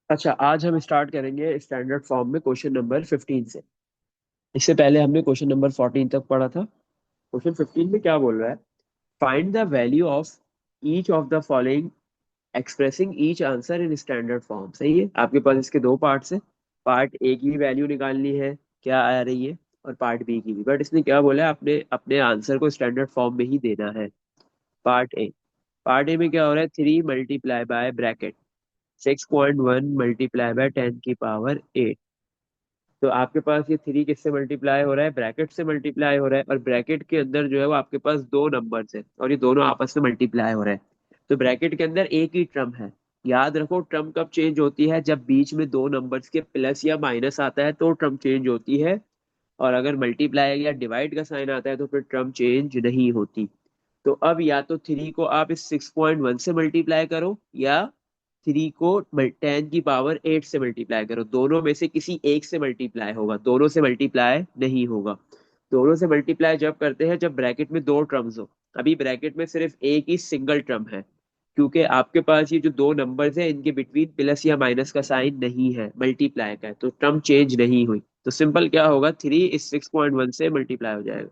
अच्छा, आज हम स्टार्ट करेंगे स्टैंडर्ड फॉर्म में क्वेश्चन नंबर 15 से। इससे पहले हमने क्वेश्चन नंबर 14 तक पढ़ा था। क्वेश्चन 15 में क्या बोल रहा है? Find the value of each of the following expressing each answer in standard form. सही है, आपके पास इसके दो पार्ट्स है। पार्ट ए की वैल्यू निकालनी है, क्या आ रही है, और पार्ट बी की भी। बट इसने क्या बोला है, आपने अपने आंसर को स्टैंडर्ड फॉर्म में ही देना है। पार्ट ए में क्या हो रहा है? 3 × ब्रैकेट 6.1 × 10⁸। तो आपके पास ये 3 किससे मल्टीप्लाई हो रहा है? ब्रैकेट से मल्टीप्लाई हो रहा है, और ब्रैकेट के अंदर जो है वो आपके पास दो नंबर्स है, और ये दोनों आपस में मल्टीप्लाई हो रहे हैं। तो ब्रैकेट के अंदर एक ही टर्म है। याद रखो, टर्म कब चेंज होती है? जब बीच में दो नंबर्स के प्लस या माइनस आता है तो टर्म चेंज होती है। और अगर मल्टीप्लाई या डिवाइड का साइन आता है तो फिर टर्म चेंज नहीं होती। तो अब या तो 3 को आप इस 6.1 से मल्टीप्लाई करो, या 3 को 10⁸ से मल्टीप्लाई करो। दोनों में से किसी एक से मल्टीप्लाई होगा, दोनों से मल्टीप्लाई नहीं होगा। दोनों से मल्टीप्लाई जब करते हैं जब ब्रैकेट में दो टर्म्स हो। अभी ब्रैकेट में सिर्फ एक ही सिंगल टर्म है, क्योंकि आपके पास ये जो दो नंबर्स है इनके बिटवीन प्लस या माइनस का साइन नहीं है, मल्टीप्लाई का है, तो टर्म चेंज नहीं हुई। तो सिंपल क्या होगा, 3 इस 6.1 से मल्टीप्लाई हो जाएगा।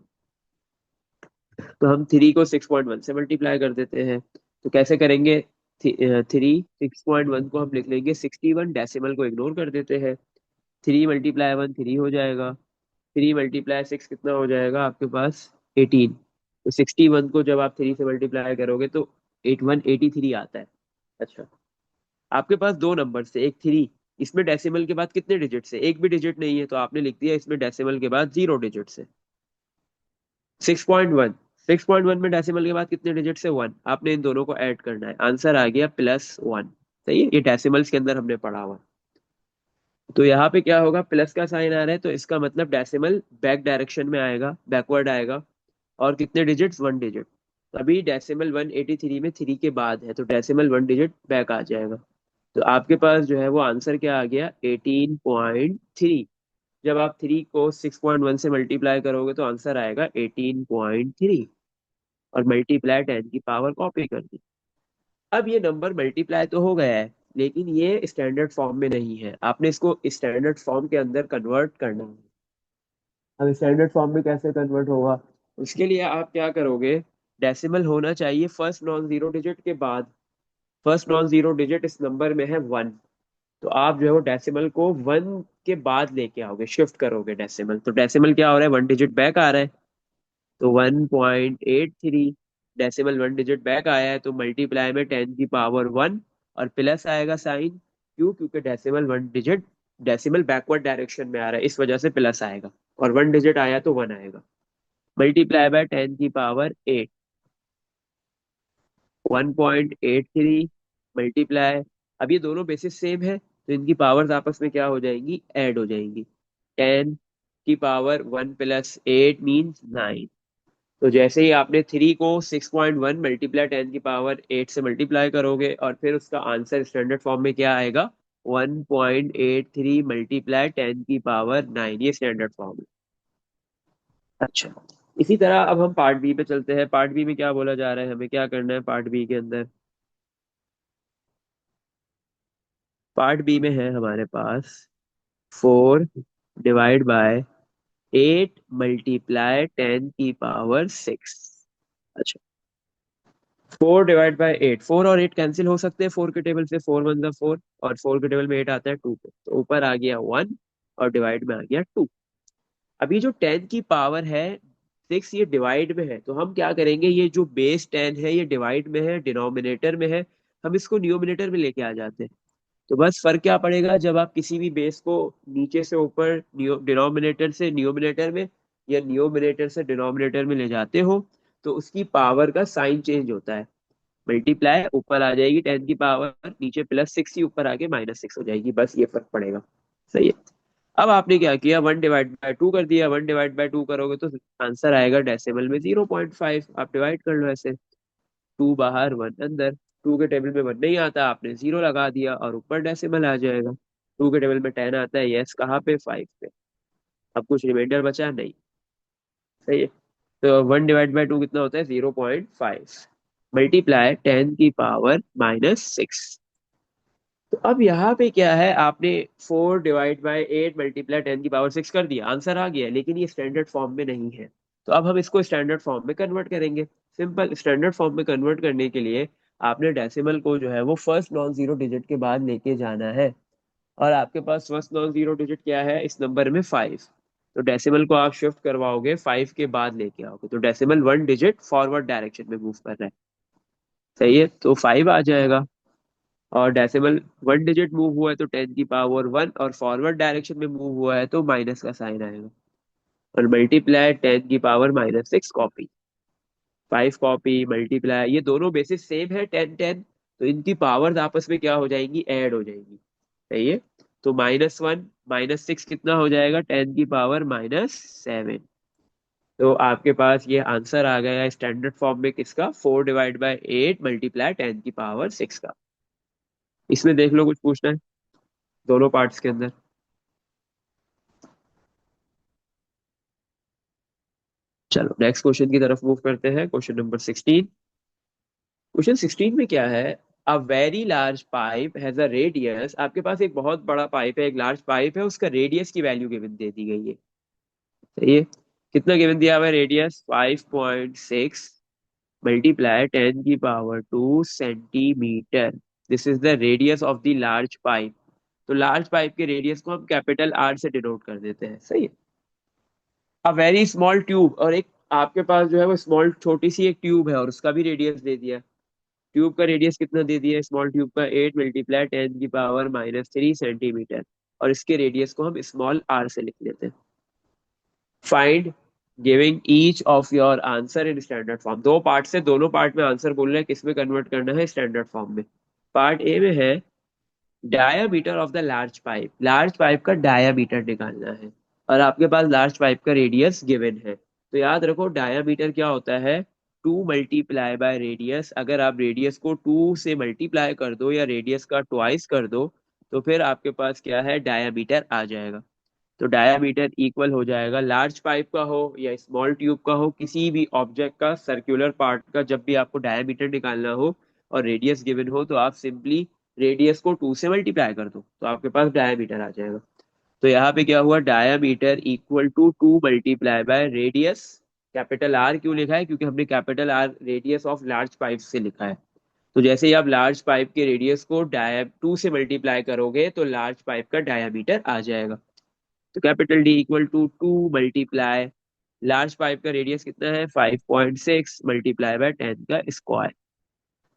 तो हम 3 को 6.1 से मल्टीप्लाई कर देते हैं। तो कैसे करेंगे? 6.1 को हम लिख लेंगे 61, डेसिमल को इग्नोर कर देते हैं। 3 × 1 3 हो जाएगा। 3 × 6 कितना हो जाएगा आपके पास? 18। तो 61 को जब आप 3 से मल्टीप्लाई करोगे तो 81 83 आता है। अच्छा, आपके पास दो नंबर से एक 3, इसमें डेसिमल के बाद कितने डिजिट से? एक भी डिजिट नहीं है, तो आपने लिख दिया इसमें डेसिमल के बाद 0 डिजिट से। 6.1 में डेसिमल के बाद कितने डिजिट से? 1। आपने इन दोनों को ऐड करना है, आंसर आ गया +1। सही है, ये डेसिमल्स के अंदर हमने पढ़ा हुआ। तो यहाँ पे क्या होगा, प्लस का साइन आ रहा है तो इसका मतलब डेसिमल बैक डायरेक्शन में आएगा, बैकवर्ड आएगा। और कितने डिजिट्स? 1 डिजिट। अभी डेसिमल 183 में 3 के बाद है, तो डेसिमल 1 डिजिट बैक आ जाएगा। तो आपके पास जो है वो आंसर क्या आ गया? 18.3। जब आप 3 को 6.1 से मल्टीप्लाई करोगे तो आंसर आएगा 18.3। और मल्टीप्लाई 10 की पावर कॉपी कर दी। अब ये नंबर मल्टीप्लाई तो हो गया है, लेकिन ये स्टैंडर्ड फॉर्म में नहीं है। आपने इसको स्टैंडर्ड फॉर्म के अंदर कन्वर्ट करना है। अब स्टैंडर्ड फॉर्म में कैसे कन्वर्ट होगा? उसके लिए आप क्या करोगे? डेसिमल होना चाहिए फर्स्ट नॉन जीरो डिजिट के बाद। फर्स्ट नॉन जीरो डिजिट इस नंबर में है 1। तो आप जो है वो डेसिमल को 1 के बाद लेके आओगे, शिफ्ट करोगे डेसिमल। तो डेसिमल क्या हो रहा है? 1 डिजिट बैक आ रहा है, तो 1.83। डेसिमल 1 डिजिट बैक आया है, तो मल्टीप्लाई में 10 की पावर 1, और प्लस आएगा साइन। क्यों? क्योंकि decimal 1 digit decimal backward direction में आ रहा है, इस वजह से प्लस आएगा। और 1 डिजिट आया तो 1 आएगा। मल्टीप्लाई बाय 10 की पावर 8। 1.83 मल्टीप्लाई। अब ये दोनों बेसिस सेम है, तो इनकी पावर्स आपस में क्या हो जाएंगी? ऐड हो जाएंगी। 10 की पावर 1 + 8 मीन्स 9। तो जैसे ही आपने 3 को 6.1 मल्टीप्लाई 10 की पावर 8 से मल्टीप्लाई करोगे, और फिर उसका आंसर स्टैंडर्ड फॉर्म में क्या आएगा? 1.83 मल्टीप्लाई 10 की पावर 9। ये स्टैंडर्ड फॉर्म है। अच्छा, इसी तरह अब हम पार्ट बी पे चलते हैं। पार्ट बी में क्या बोला जा रहा है, हमें क्या करना है पार्ट बी के अंदर? पार्ट बी में है हमारे पास 4/8 मल्टीप्लाई 10 की पावर 6। अच्छा, 4/8, 4 और 8 कैंसिल हो सकते हैं। 4 के टेबल से 4 × 1 = 4, और 4 के टेबल में 8 आता है 2 पे, तो ऊपर आ गया 1, और डिवाइड में आ गया 2। अभी जो 10 की पावर है 6, ये डिवाइड में है, तो हम क्या करेंगे, ये जो बेस 10 है ये डिवाइड में है, डिनोमिनेटर में है। हम इसको न्यूमिनेटर में लेके आ जाते हैं। तो बस फर्क क्या पड़ेगा, जब आप किसी भी बेस को नीचे से ऊपर डिनोमिनेटर से न्यूमिनेटर में, या न्यूमिनेटर से डिनोमिनेटर में ले जाते हो, तो उसकी पावर का साइन चेंज होता है। मल्टीप्लाई ऊपर आ जाएगी 10 की पावर, नीचे +6 ही ऊपर आके -6 हो जाएगी, बस ये फर्क पड़ेगा। सही है। अब आपने क्या किया, 1/2 कर दिया। 1/2 करोगे तो आंसर आएगा डेसिमल में 0.5। आप डिवाइड कर लो ऐसे, 2 बाहर 1 अंदर। 2 के टेबल में 1 नहीं आता, आपने 0 लगा दिया, और ऊपर डेसिमल आ जाएगा। 2 के टेबल में 10 आता है, यस कहाँ पे? 5 पे। अब कुछ रिमाइंडर बचा नहीं। सही है। तो 1/2 कितना होता है? 0.5 मल्टीप्लाई 10 की पावर -6। तो अब यहाँ पे क्या है, आपने 4/8 × 10⁻⁶ कर दिया, आंसर आ गया, लेकिन ये स्टैंडर्ड फॉर्म में नहीं है। तो अब हम इसको स्टैंडर्ड फॉर्म में कन्वर्ट करेंगे। सिंपल, स्टैंडर्ड फॉर्म में कन्वर्ट करने के लिए आपने डेसिमल को जो है वो फर्स्ट नॉन जीरो डिजिट के बाद लेके जाना है। और आपके पास फर्स्ट नॉन जीरो डिजिट क्या है इस नंबर में, 5। तो डेसिमल को आप शिफ्ट करवाओगे 5 के बाद लेके आओगे, तो डेसिमल 1 डिजिट फॉरवर्ड डायरेक्शन में मूव कर रहा है। सही है, तो 5 आ जाएगा। और डेसिमल 1 डिजिट मूव हुआ है तो 10⁻1, और फॉरवर्ड डायरेक्शन में मूव हुआ है तो माइनस का साइन आएगा। और मल्टीप्लाई 10⁻⁻6 कॉपी, 5 कॉपी मल्टीप्लाई, ये दोनों बेसिस सेम है, 10 10। तो इनकी पावर्स आपस में क्या हो जाएंगी, ऐड हो जाएंगी। सही है। तो -1 -6 कितना हो जाएगा, 10⁻⁻7। तो आपके पास ये आंसर आ गया स्टैंडर्ड फॉर्म में किसका, 4/8 मल्टीप्लाई 10⁻6 का। इसमें देख लो कुछ पूछना है दोनों पार्ट्स के अंदर। चलो नेक्स्ट क्वेश्चन की तरफ मूव करते हैं, क्वेश्चन नंबर 16। क्वेश्चन 16 में क्या है, a very large pipe has a radius, आपके पास एक बहुत बड़ा पाइप है, एक लार्ज पाइप है, उसका रेडियस की वैल्यू गिवन दे दी गई है। सही है। कितना गिवन दिया हुआ है, radius 5.6 multiply 10⁻² centimetre. This is the radius of the large pipe. तो लार्ज पाइप के रेडियस को हम कैपिटल आर से डिनोट कर देते हैं। सही है। अ वेरी स्मॉल ट्यूब, और एक आपके पास जो है वो स्मॉल छोटी सी एक ट्यूब है और उसका भी रेडियस दे दिया। ट्यूब का रेडियस कितना दे दिया है, स्मॉल ट्यूब का 8 मल्टीप्लाई 10⁻³ सेंटीमीटर। और इसके रेडियस को हम स्मॉल आर से लिख लेते हैं। Find giving each of your answer in standard form. दो पार्ट से, दोनों पार्ट में आंसर बोल रहे हैं, किस में कन्वर्ट करना है, स्टैंडर्ड फॉर्म में। पार्ट ए में है diameter of the large pipe, large pipe का डायामीटर निकालना है। और आपके पास लार्ज पाइप का रेडियस गिवन है। तो याद रखो डायामीटर क्या होता है, 2 × रेडियस। अगर आप रेडियस को 2 से मल्टीप्लाई कर दो या रेडियस का ट्वाइस कर दो, तो फिर आपके पास क्या है, डायामीटर आ जाएगा। तो डायामीटर इक्वल हो जाएगा, लार्ज पाइप का हो या स्मॉल ट्यूब का हो, किसी भी ऑब्जेक्ट का सर्कुलर पार्ट का जब भी आपको डायामीटर निकालना हो और रेडियस गिवन हो, तो आप सिंपली रेडियस को 2 से मल्टीप्लाई कर दो तो आपके पास डायामीटर आ जाएगा। तो यहाँ पे क्या हुआ, diameter equal to 2 × radius. Capital R क्यों लिखा है, क्योंकि हमने capital R radius of large pipe से लिखा है। तो जैसे ही आप लार्ज पाइप के रेडियस को 2 से मल्टीप्लाई करोगे तो लार्ज पाइप का डायामीटर आ जाएगा। तो capital D equal to 2 multiply, large pipe का रेडियस कितना है, 5.6 मल्टीप्लाई बाय 10 का स्क्वायर।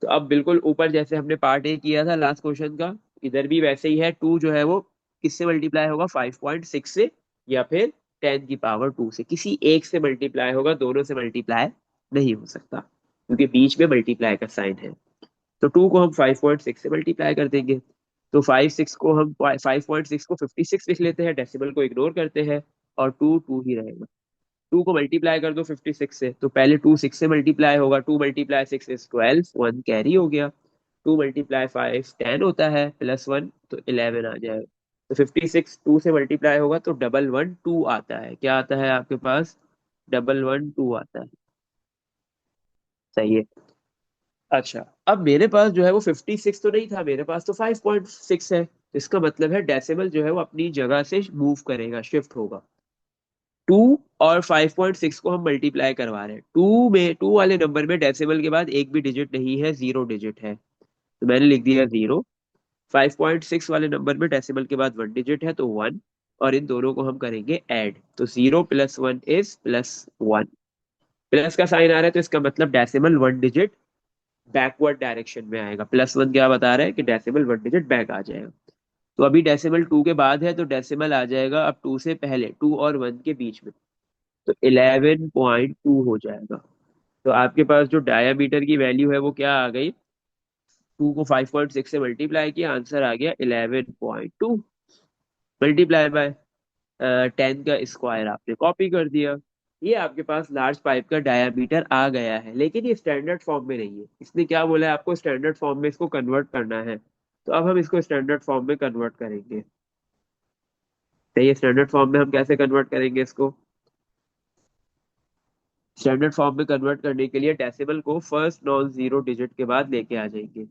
तो अब बिल्कुल ऊपर जैसे हमने पार्ट ए किया था लास्ट क्वेश्चन का, इधर भी वैसे ही है। 2 जो है वो किससे मल्टीप्लाई होगा, 5.6 से, या फिर 10⁻² से, किसी एक से मल्टीप्लाई होगा, दोनों से मल्टीप्लाई नहीं हो सकता क्योंकि बीच में मल्टीप्लाई का साइन है। तो 2 को हम 5.6 से मल्टीप्लाई कर देंगे। तो 5.6 को 56 लिख लेते हैं, डेसिमल को इग्नोर करते हैं, और 2 2 ही रहेगा। 2 को मल्टीप्लाई कर दो 56 से, तो पहले 2 6 से मल्टीप्लाई होगा, 2 × 6 इज 12, 1 कैरी हो गया। 2 × 5 10 होता है, +1 तो 11 आ जाएगा। तो 56 2 से मल्टीप्लाई होगा तो 112 आता है, क्या आता है आपके पास, 112 आता है। सही है। अच्छा, अब मेरे पास जो है वो 56 तो नहीं था, मेरे पास तो 5.6 है, तो इसका मतलब है डेसिमल जो है वो अपनी जगह से मूव करेगा, शिफ्ट होगा। 2 और 5.6 को हम मल्टीप्लाई करवा रहे हैं, 2 वाले नंबर में डेसिमल के बाद एक भी डिजिट नहीं है, 0 डिजिट है, तो मैंने लिख दिया 0। 5.6 वाले नंबर में डेसिमल के बाद 1 डिजिट है तो 1। और इन दोनों को हम करेंगे ऐड, तो 0 + 1 इज +1। प्लस का साइन आ रहा है तो इसका मतलब डेसिमल 1 डिजिट बैकवर्ड डायरेक्शन में आएगा। +1 क्या बता रहा है कि डेसिमल 1 डिजिट बैक आ जाएगा। तो अभी डेसिमल 2 के बाद है तो डेसिमल आ जाएगा अब 2 से पहले, 2 और 1 के बीच में, तो 11.2 हो जाएगा। तो आपके पास जो डायामीटर की वैल्यू है वो क्या आ गई, 2 को 5.6 से मल्टीप्लाई किया, आंसर आ गया 11.2 मल्टीप्लाई बाय 10 का स्क्वायर आपने कॉपी कर दिया। ये आपके पास लार्ज पाइप का डायामीटर आ गया है, लेकिन ये स्टैंडर्ड फॉर्म में नहीं है। इसने क्या बोला है, आपको स्टैंडर्ड फॉर्म में इसको कन्वर्ट करना है। तो अब हम इसको स्टैंडर्ड फॉर्म में कन्वर्ट करेंगे। तो ये स्टैंडर्ड फॉर्म में हम कैसे कन्वर्ट करेंगे इसको, स्टैंडर्ड फॉर्म में कन्वर्ट करने के लिए डेसिमल को फर्स्ट नॉन जीरो डिजिट के बाद लेके आ जाएंगे।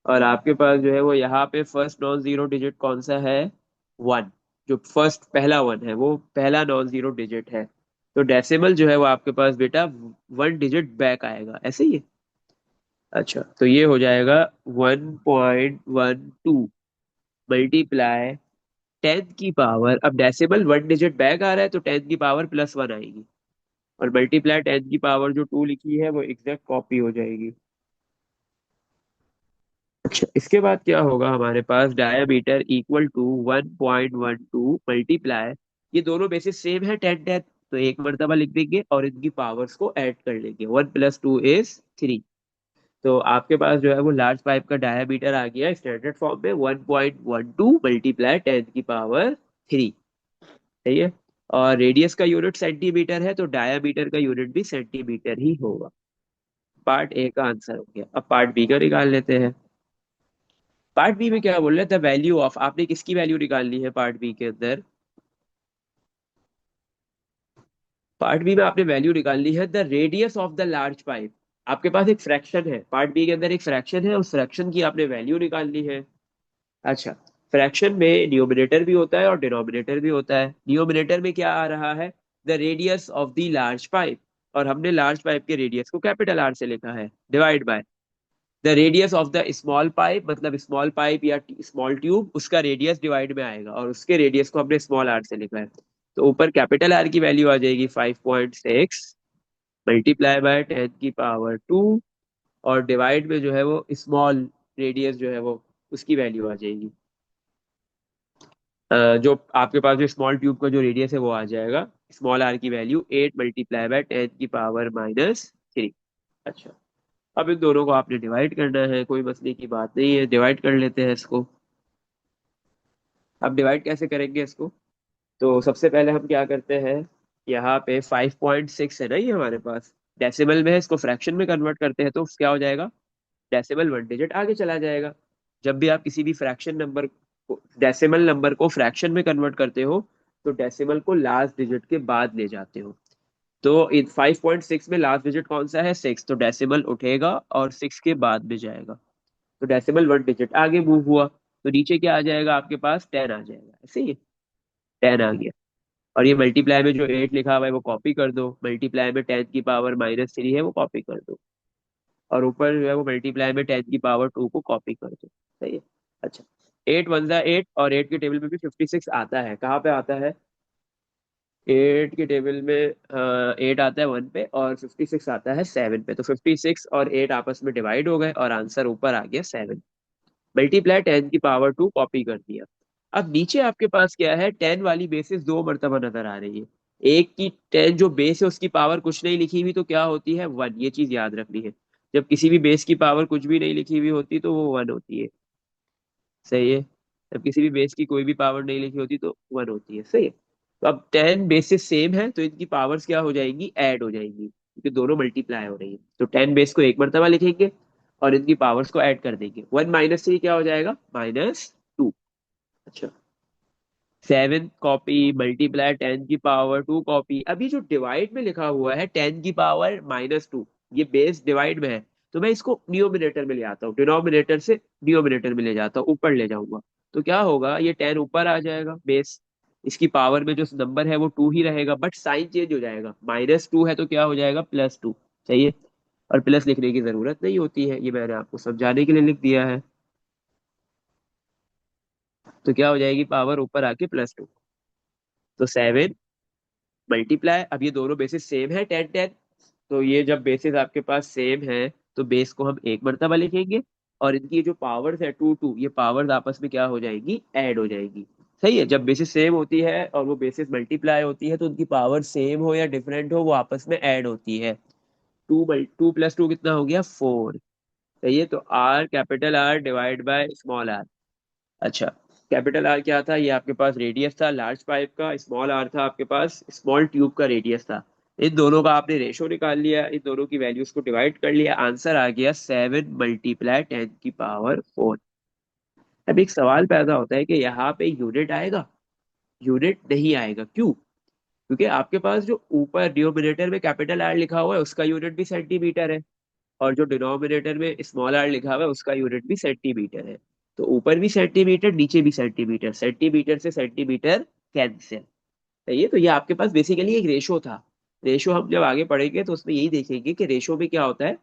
और आपके पास जो है वो यहाँ पे फर्स्ट नॉन जीरो डिजिट कौन सा है? वन। जो फर्स्ट पहला वन है वो पहला नॉन जीरो डिजिट है। तो डेसिमल जो है वो आपके पास बेटा वन डिजिट बैक आएगा, ऐसे ही है। अच्छा, तो ये हो जाएगा 1.12 मल्टीप्लाई टेन की पावर, अब डेसिमल वन डिजिट बैक आ रहा है तो टेन की पावर प्लस वन आएगी, और मल्टीप्लाई टेन की पावर जो टू लिखी है वो एग्जैक्ट कॉपी हो जाएगी। अच्छा, इसके बाद क्या होगा हमारे पास, डायमीटर इक्वल टू 1.12 मल्टीप्लाई, ये दोनों बेसिस सेम है, टेन टेन, तो एक मर्तबा लिख देंगे और इनकी पावर्स को ऐड कर लेंगे, one plus two is three. तो आपके पास जो है वो लार्ज पाइप का डायमीटर आ गया स्टैंडर्ड फॉर्म में 1.12 मल्टीप्लाई टेन की पावर थ्री। सही है। और रेडियस का यूनिट सेंटीमीटर है तो डायामीटर का यूनिट भी सेंटीमीटर ही होगा। पार्ट ए का आंसर हो गया। अब पार्ट बी का निकाल लेते हैं। पार्ट बी में क्या बोल रहे थे, वैल्यू ऑफ, आपने किसकी वैल्यू निकालनी है पार्ट बी के अंदर? पार्ट बी में आपने वैल्यू निकालनी है the radius of the large pipe. आपके पास एक फ्रैक्शन है, पार्ट बी के अंदर एक फ्रैक्शन है, उस फ्रैक्शन की आपने वैल्यू निकालनी है। अच्छा, फ्रैक्शन में न्यूमरेटर भी होता है और डिनोमिनेटर भी होता है। न्यूमरेटर में क्या आ रहा है, the radius of the large pipe, और हमने लार्ज पाइप के रेडियस को कैपिटल आर से लिखा है, divide by the radius of the small pipe, मतलब स्मॉल पाइप या स्मॉल ट्यूब, उसका रेडियस डिवाइड में आएगा और उसके रेडियस को हमने स्मॉल आर से लिखा है। तो ऊपर कैपिटल आर की वैल्यू आ जाएगी 5.6 मल्टीप्लाई बाय टेन की पावर टू, और डिवाइड में जो है वो स्मॉल रेडियस जो है वो उसकी वैल्यू आ जाएगी। जो आपके पास जो स्मॉल ट्यूब का जो रेडियस है वो आ जाएगा स्मॉल आर की वैल्यू 8 मल्टीप्लाई बाय टेन की पावर माइनस थ्री। अच्छा, अब इन दोनों को आपने डिवाइड करना है, कोई मसले की बात नहीं है, डिवाइड कर लेते हैं इसको। अब डिवाइड कैसे करेंगे इसको? तो सबसे पहले हम क्या करते हैं, यहाँ पे 5.6 है ना ये हमारे पास, डेसिमल में है, इसको फ्रैक्शन में कन्वर्ट करते हैं तो क्या हो जाएगा, डेसिमल वन डिजिट आगे चला जाएगा। जब भी आप किसी भी फ्रैक्शन नंबर को, डेसिमल नंबर को फ्रैक्शन में कन्वर्ट करते हो तो डेसिमल को लास्ट डिजिट के बाद ले जाते हो। तो इन 5.6 में लास्ट डिजिट कौन सा है, सिक्स, तो डेसिमल उठेगा और सिक्स के बाद में जाएगा। तो डेसिमल वन डिजिट आगे मूव हुआ, तो नीचे क्या आ जाएगा आपके पास, टेन आ जाएगा, ऐसे ही टेन आ गया। और ये मल्टीप्लाई में जो एट लिखा हुआ है वो कॉपी कर दो, मल्टीप्लाई में टेन की पावर माइनस थ्री है वो कॉपी कर दो, और ऊपर जो है वो मल्टीप्लाई में टेन की पावर टू को कॉपी कर दो। सही है। अच्छा, एट वन जा एट, और एट के टेबल में भी 56 आता है, कहाँ पे आता है, एट के टेबल में एट आता है वन पे और 56 आता है सेवन पे, तो 56 और एट आपस में डिवाइड हो गए और आंसर ऊपर आ गया सेवन। मल्टीप्लाई टेन की पावर टू कॉपी कर दिया। अब नीचे आपके पास क्या है, टेन वाली बेसिस दो मर्तबा नजर आ रही है। एक की टेन जो बेस है उसकी पावर कुछ नहीं लिखी हुई तो क्या होती है, वन, ये चीज याद रखनी है। जब किसी भी बेस की पावर कुछ भी नहीं लिखी हुई होती तो वो वन होती है। सही है। जब किसी भी बेस की कोई भी पावर नहीं लिखी होती तो वन होती है। सही है। तो अब टेन बेसिस सेम है तो इनकी पावर्स क्या हो जाएंगी, ऐड हो जाएंगी, क्योंकि दोनों मल्टीप्लाई हो रही है। तो टेन बेस को एक मर्तबा लिखेंगे और इनकी पावर्स को ऐड कर देंगे, वन माइनस थ्री क्या हो जाएगा, माइनस टू। अच्छा, सेवन कॉपी मल्टीप्लाई टेन की पावर टू कॉपी। अभी जो डिवाइड में लिखा हुआ है टेन की पावर माइनस टू, ये बेस डिवाइड में है, तो मैं इसको न्यूमिनेटर में ले आता हूँ, डिनोमिनेटर से न्यूमिनेटर में ले जाता हूँ, ऊपर ले जाऊंगा। तो क्या होगा, ये टेन ऊपर आ जाएगा बेस, इसकी पावर में जो नंबर है वो टू ही रहेगा, बट साइन चेंज हो जाएगा, माइनस टू है तो क्या हो जाएगा, प्लस टू। चाहिए। और प्लस लिखने की जरूरत नहीं होती है, ये मैंने आपको समझाने के लिए लिख दिया है। तो क्या हो जाएगी, पावर ऊपर आके प्लस टू। तो सेवन मल्टीप्लाई, अब ये दोनों बेसिस सेम है, टेन टेन, तो ये जब बेसिस आपके पास सेम है तो बेस को हम एक मर्तबा लिखेंगे, और इनकी जो पावर्स है टू टू, ये पावर्स आपस में क्या हो जाएगी, ऐड हो जाएगी। सही है। जब बेसिस सेम होती है और वो बेसिस मल्टीप्लाई होती है तो उनकी पावर सेम हो या डिफरेंट हो वो आपस में ऐड होती है। टू टू प्लस टू कितना हो गया, फोर। सही है। तो R, capital R divide by small R. अच्छा, कैपिटल आर क्या था, ये आपके पास रेडियस था लार्ज पाइप का, स्मॉल आर था आपके पास स्मॉल ट्यूब का रेडियस था। इन दोनों का आपने रेशो निकाल लिया, इन दोनों की वैल्यूज को डिवाइड कर लिया, आंसर आ गया सेवन मल्टीप्लाई टेन की पावर फोर। अब एक सवाल पैदा होता है कि यहाँ पे यूनिट आएगा, यूनिट नहीं आएगा, क्यों? क्योंकि आपके पास जो ऊपर डिनोमिनेटर में कैपिटल आर लिखा हुआ है उसका यूनिट भी सेंटीमीटर है, और जो डिनोमिनेटर में स्मॉल आर लिखा हुआ है उसका यूनिट भी सेंटीमीटर है। तो ऊपर भी सेंटीमीटर, नीचे भी सेंटीमीटर, सेंटीमीटर से सेंटीमीटर कैंसिल। सही है। तो ये आपके पास बेसिकली एक रेशो था। रेशो हम जब आगे पढ़ेंगे तो उसमें यही देखेंगे कि रेशो में क्या होता है,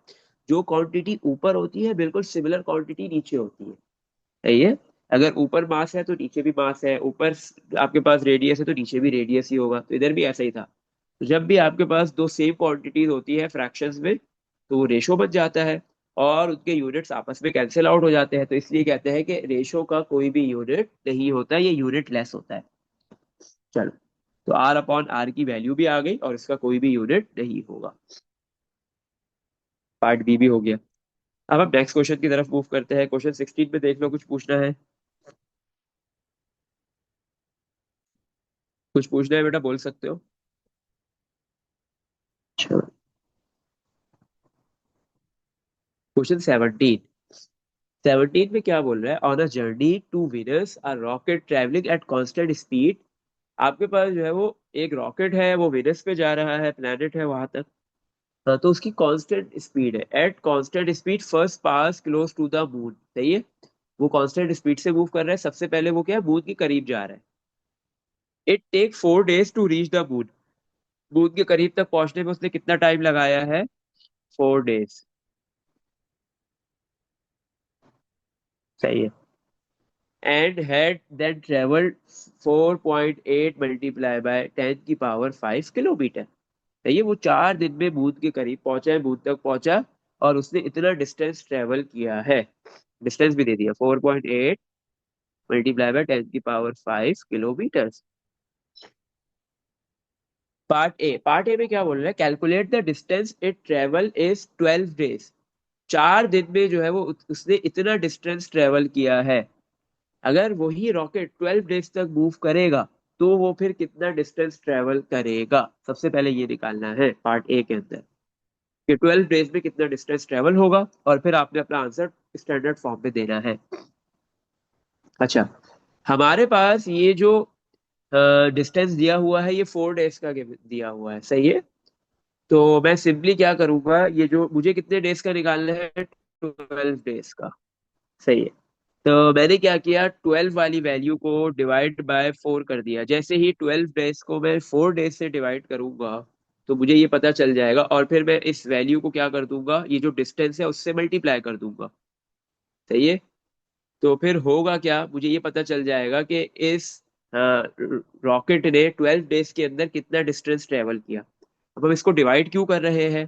जो क्वांटिटी ऊपर होती है बिल्कुल सिमिलर क्वांटिटी नीचे होती है। सही है। अगर ऊपर मास है तो नीचे भी मास है, ऊपर आपके पास रेडियस है तो नीचे भी रेडियस ही होगा। तो इधर भी ऐसा ही था। तो जब भी आपके पास दो सेम क्वांटिटीज होती है फ्रैक्शंस में, तो वो रेशो बन जाता है और उनके यूनिट्स आपस में कैंसिल आउट हो जाते हैं। तो इसलिए कहते हैं कि रेशो का कोई भी यूनिट नहीं होता, ये यूनिट लेस होता है। चलो, तो आर अपॉन आर की वैल्यू भी आ गई और इसका कोई भी यूनिट नहीं होगा। पार्ट बी भी हो गया। अब हम नेक्स्ट क्वेश्चन की तरफ मूव करते हैं। क्वेश्चन 16 में देख लो, कुछ पूछना है? कुछ पूछना है बेटा, बोल सकते हो। क्वेश्चन 17। 17 में क्या बोल रहा है? On a journey to Venus a rocket travelling at constant speed. आपके पास जो है वो एक रॉकेट है, वो विनस पे जा रहा है, प्लेनेट है वहां तक। हाँ, तो उसकी कांस्टेंट स्पीड है। At constant speed first pass close to the moon. सही है। वो कांस्टेंट स्पीड से मूव कर रहा है। सबसे पहले वो क्या है, मून के करीब जा रहा है। It take 4 days to reach the moon. Moon के करीब तक पहुंचने में उसने कितना टाइम लगाया है? 4 days। सही है। And had then travelled 4.8 multiply by 10 की पावर 5 किलोमीटर। सही है। वो 4 दिन में मून के करीब पहुंचा है, मून तक पहुंचा, और उसने इतना डिस्टेंस ट्रेवल किया है। डिस्टेंस भी दे दिया, 4.8 मल्टीप्लाई बाय 10 की पावर 5 किलोमीटर। पार्ट ए में क्या बोल रहा है? Calculate the distance it travel is 12 days। 4 दिन में जो है वो उसने इतना डिस्टेंस ट्रेवल किया है। अगर वही रॉकेट 12 days तक मूव करेगा तो वो फिर कितना डिस्टेंस ट्रेवल करेगा? सबसे पहले ये निकालना है पार्ट ए के अंदर, कि 12 days में कितना डिस्टेंस ट्रेवल होगा, और फिर आपने अपना आंसर स्टैंडर्ड फॉर्म में देना है। अच्छा, हमारे पास ये जो डिस्टेंस दिया हुआ है ये 4 days का दिया हुआ है। सही है। तो मैं सिंपली क्या करूंगा, ये जो मुझे कितने डेज का निकालना है, 12 days का। सही है। तो मैंने क्या किया, 12 वाली वैल्यू को डिवाइड बाय 4 कर दिया। जैसे ही 12 days को मैं 4 days से डिवाइड करूंगा तो मुझे ये पता चल जाएगा, और फिर मैं इस वैल्यू को क्या कर दूंगा, ये जो डिस्टेंस है उससे मल्टीप्लाई कर दूंगा। सही है। तो फिर होगा क्या, मुझे ये पता चल जाएगा कि इस रॉकेट ने 12 days के अंदर कितना डिस्टेंस ट्रेवल किया। अब हम इसको डिवाइड क्यों कर रहे हैं?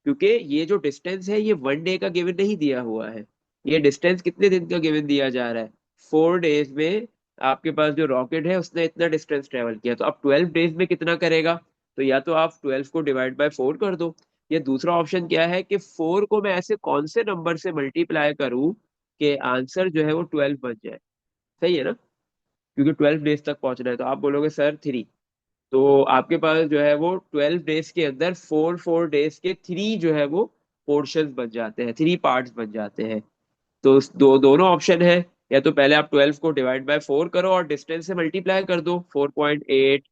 क्योंकि ये जो डिस्टेंस है ये 1 day का गिवन नहीं दिया हुआ है। ये डिस्टेंस कितने दिन का गिवन दिया जा रहा है? 4 days में आपके पास जो रॉकेट है उसने इतना डिस्टेंस ट्रेवल किया। तो अब 12 days में कितना करेगा? तो या तो आप 12 को डिवाइड बाय 4 कर दो, या दूसरा ऑप्शन क्या है कि 4 को मैं ऐसे कौन से नंबर से मल्टीप्लाई करूं कि आंसर जो है वो 12 बन जाए। सही है ना? क्योंकि 12 days तक पहुंचना है। तो आप बोलोगे सर 3। तो आपके पास जो है वो 12 days के अंदर 4 4 days के 3 जो है वो पोर्शन बन जाते हैं, 3 पार्ट्स बन जाते हैं। तो दोनों ऑप्शन है। या तो पहले आप 12 को डिवाइड बाय 4 करो और डिस्टेंस से मल्टीप्लाई कर दो, 4.8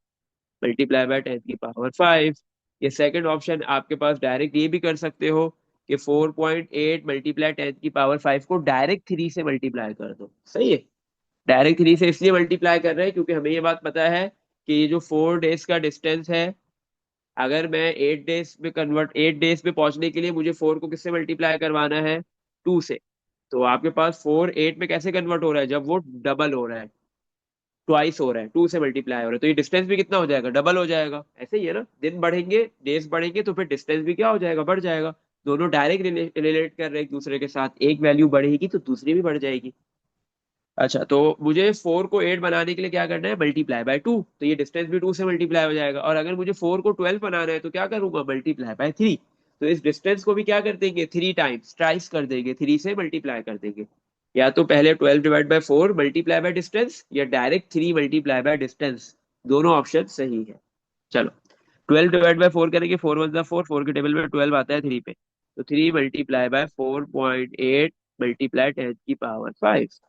मल्टीप्लाई बाय 10 की पावर 5। ये सेकंड ऑप्शन, आपके पास डायरेक्ट ये भी कर सकते हो कि 4.8 मल्टीप्लाई 10 की पावर 5 को डायरेक्ट 3 से मल्टीप्लाई कर दो। सही है। डायरेक्ट 3 से इसलिए मल्टीप्लाई कर रहे हैं क्योंकि हमें ये बात पता है कि ये जो 4 days का डिस्टेंस है, अगर मैं 8 days में पहुंचने के लिए मुझे 4 को किससे मल्टीप्लाई करवाना है? 2 से। तो आपके पास 4 8 में कैसे कन्वर्ट हो रहा है? जब वो डबल हो रहा है, ट्वाइस हो रहा है, 2 से मल्टीप्लाई हो रहा है, तो ये डिस्टेंस भी कितना हो जाएगा? डबल हो जाएगा। ऐसे ही है ना, दिन बढ़ेंगे, डेज बढ़ेंगे, तो फिर डिस्टेंस भी क्या हो जाएगा? बढ़ जाएगा। दोनों डायरेक्ट रिलेट कर रहे हैं एक दूसरे के साथ, एक वैल्यू बढ़ेगी तो दूसरी भी बढ़ जाएगी। अच्छा, तो मुझे 4 को 8 बनाने के लिए क्या करना है? Multiply by 2। तो ये डिस्टेंस भी 2 से मल्टीप्लाई हो जाएगा। और अगर मुझे 4 को 12 बनाना है तो क्या करूंगा? Multiply by 3। तो इस डिस्टेंस को भी क्या कर देंगे? 3 टाइम्स, ट्राइस कर देंगे, 3 से मल्टीप्लाई कर देंगे। या तो पहले 12 divide by 4 multiply by distance, या डायरेक्ट 3 मल्टीप्लाई बाय डिस्टेंस। दोनों ऑप्शन सही है। चलो, 12 डिवाइड बाय 4 करेंगे, 4 वन 4, 4 के टेबल में 12 आता है 3 पे। तो 3 मल्टीप्लाई बाय 4.8 मल्टीप्लाई 10 की पावर 5।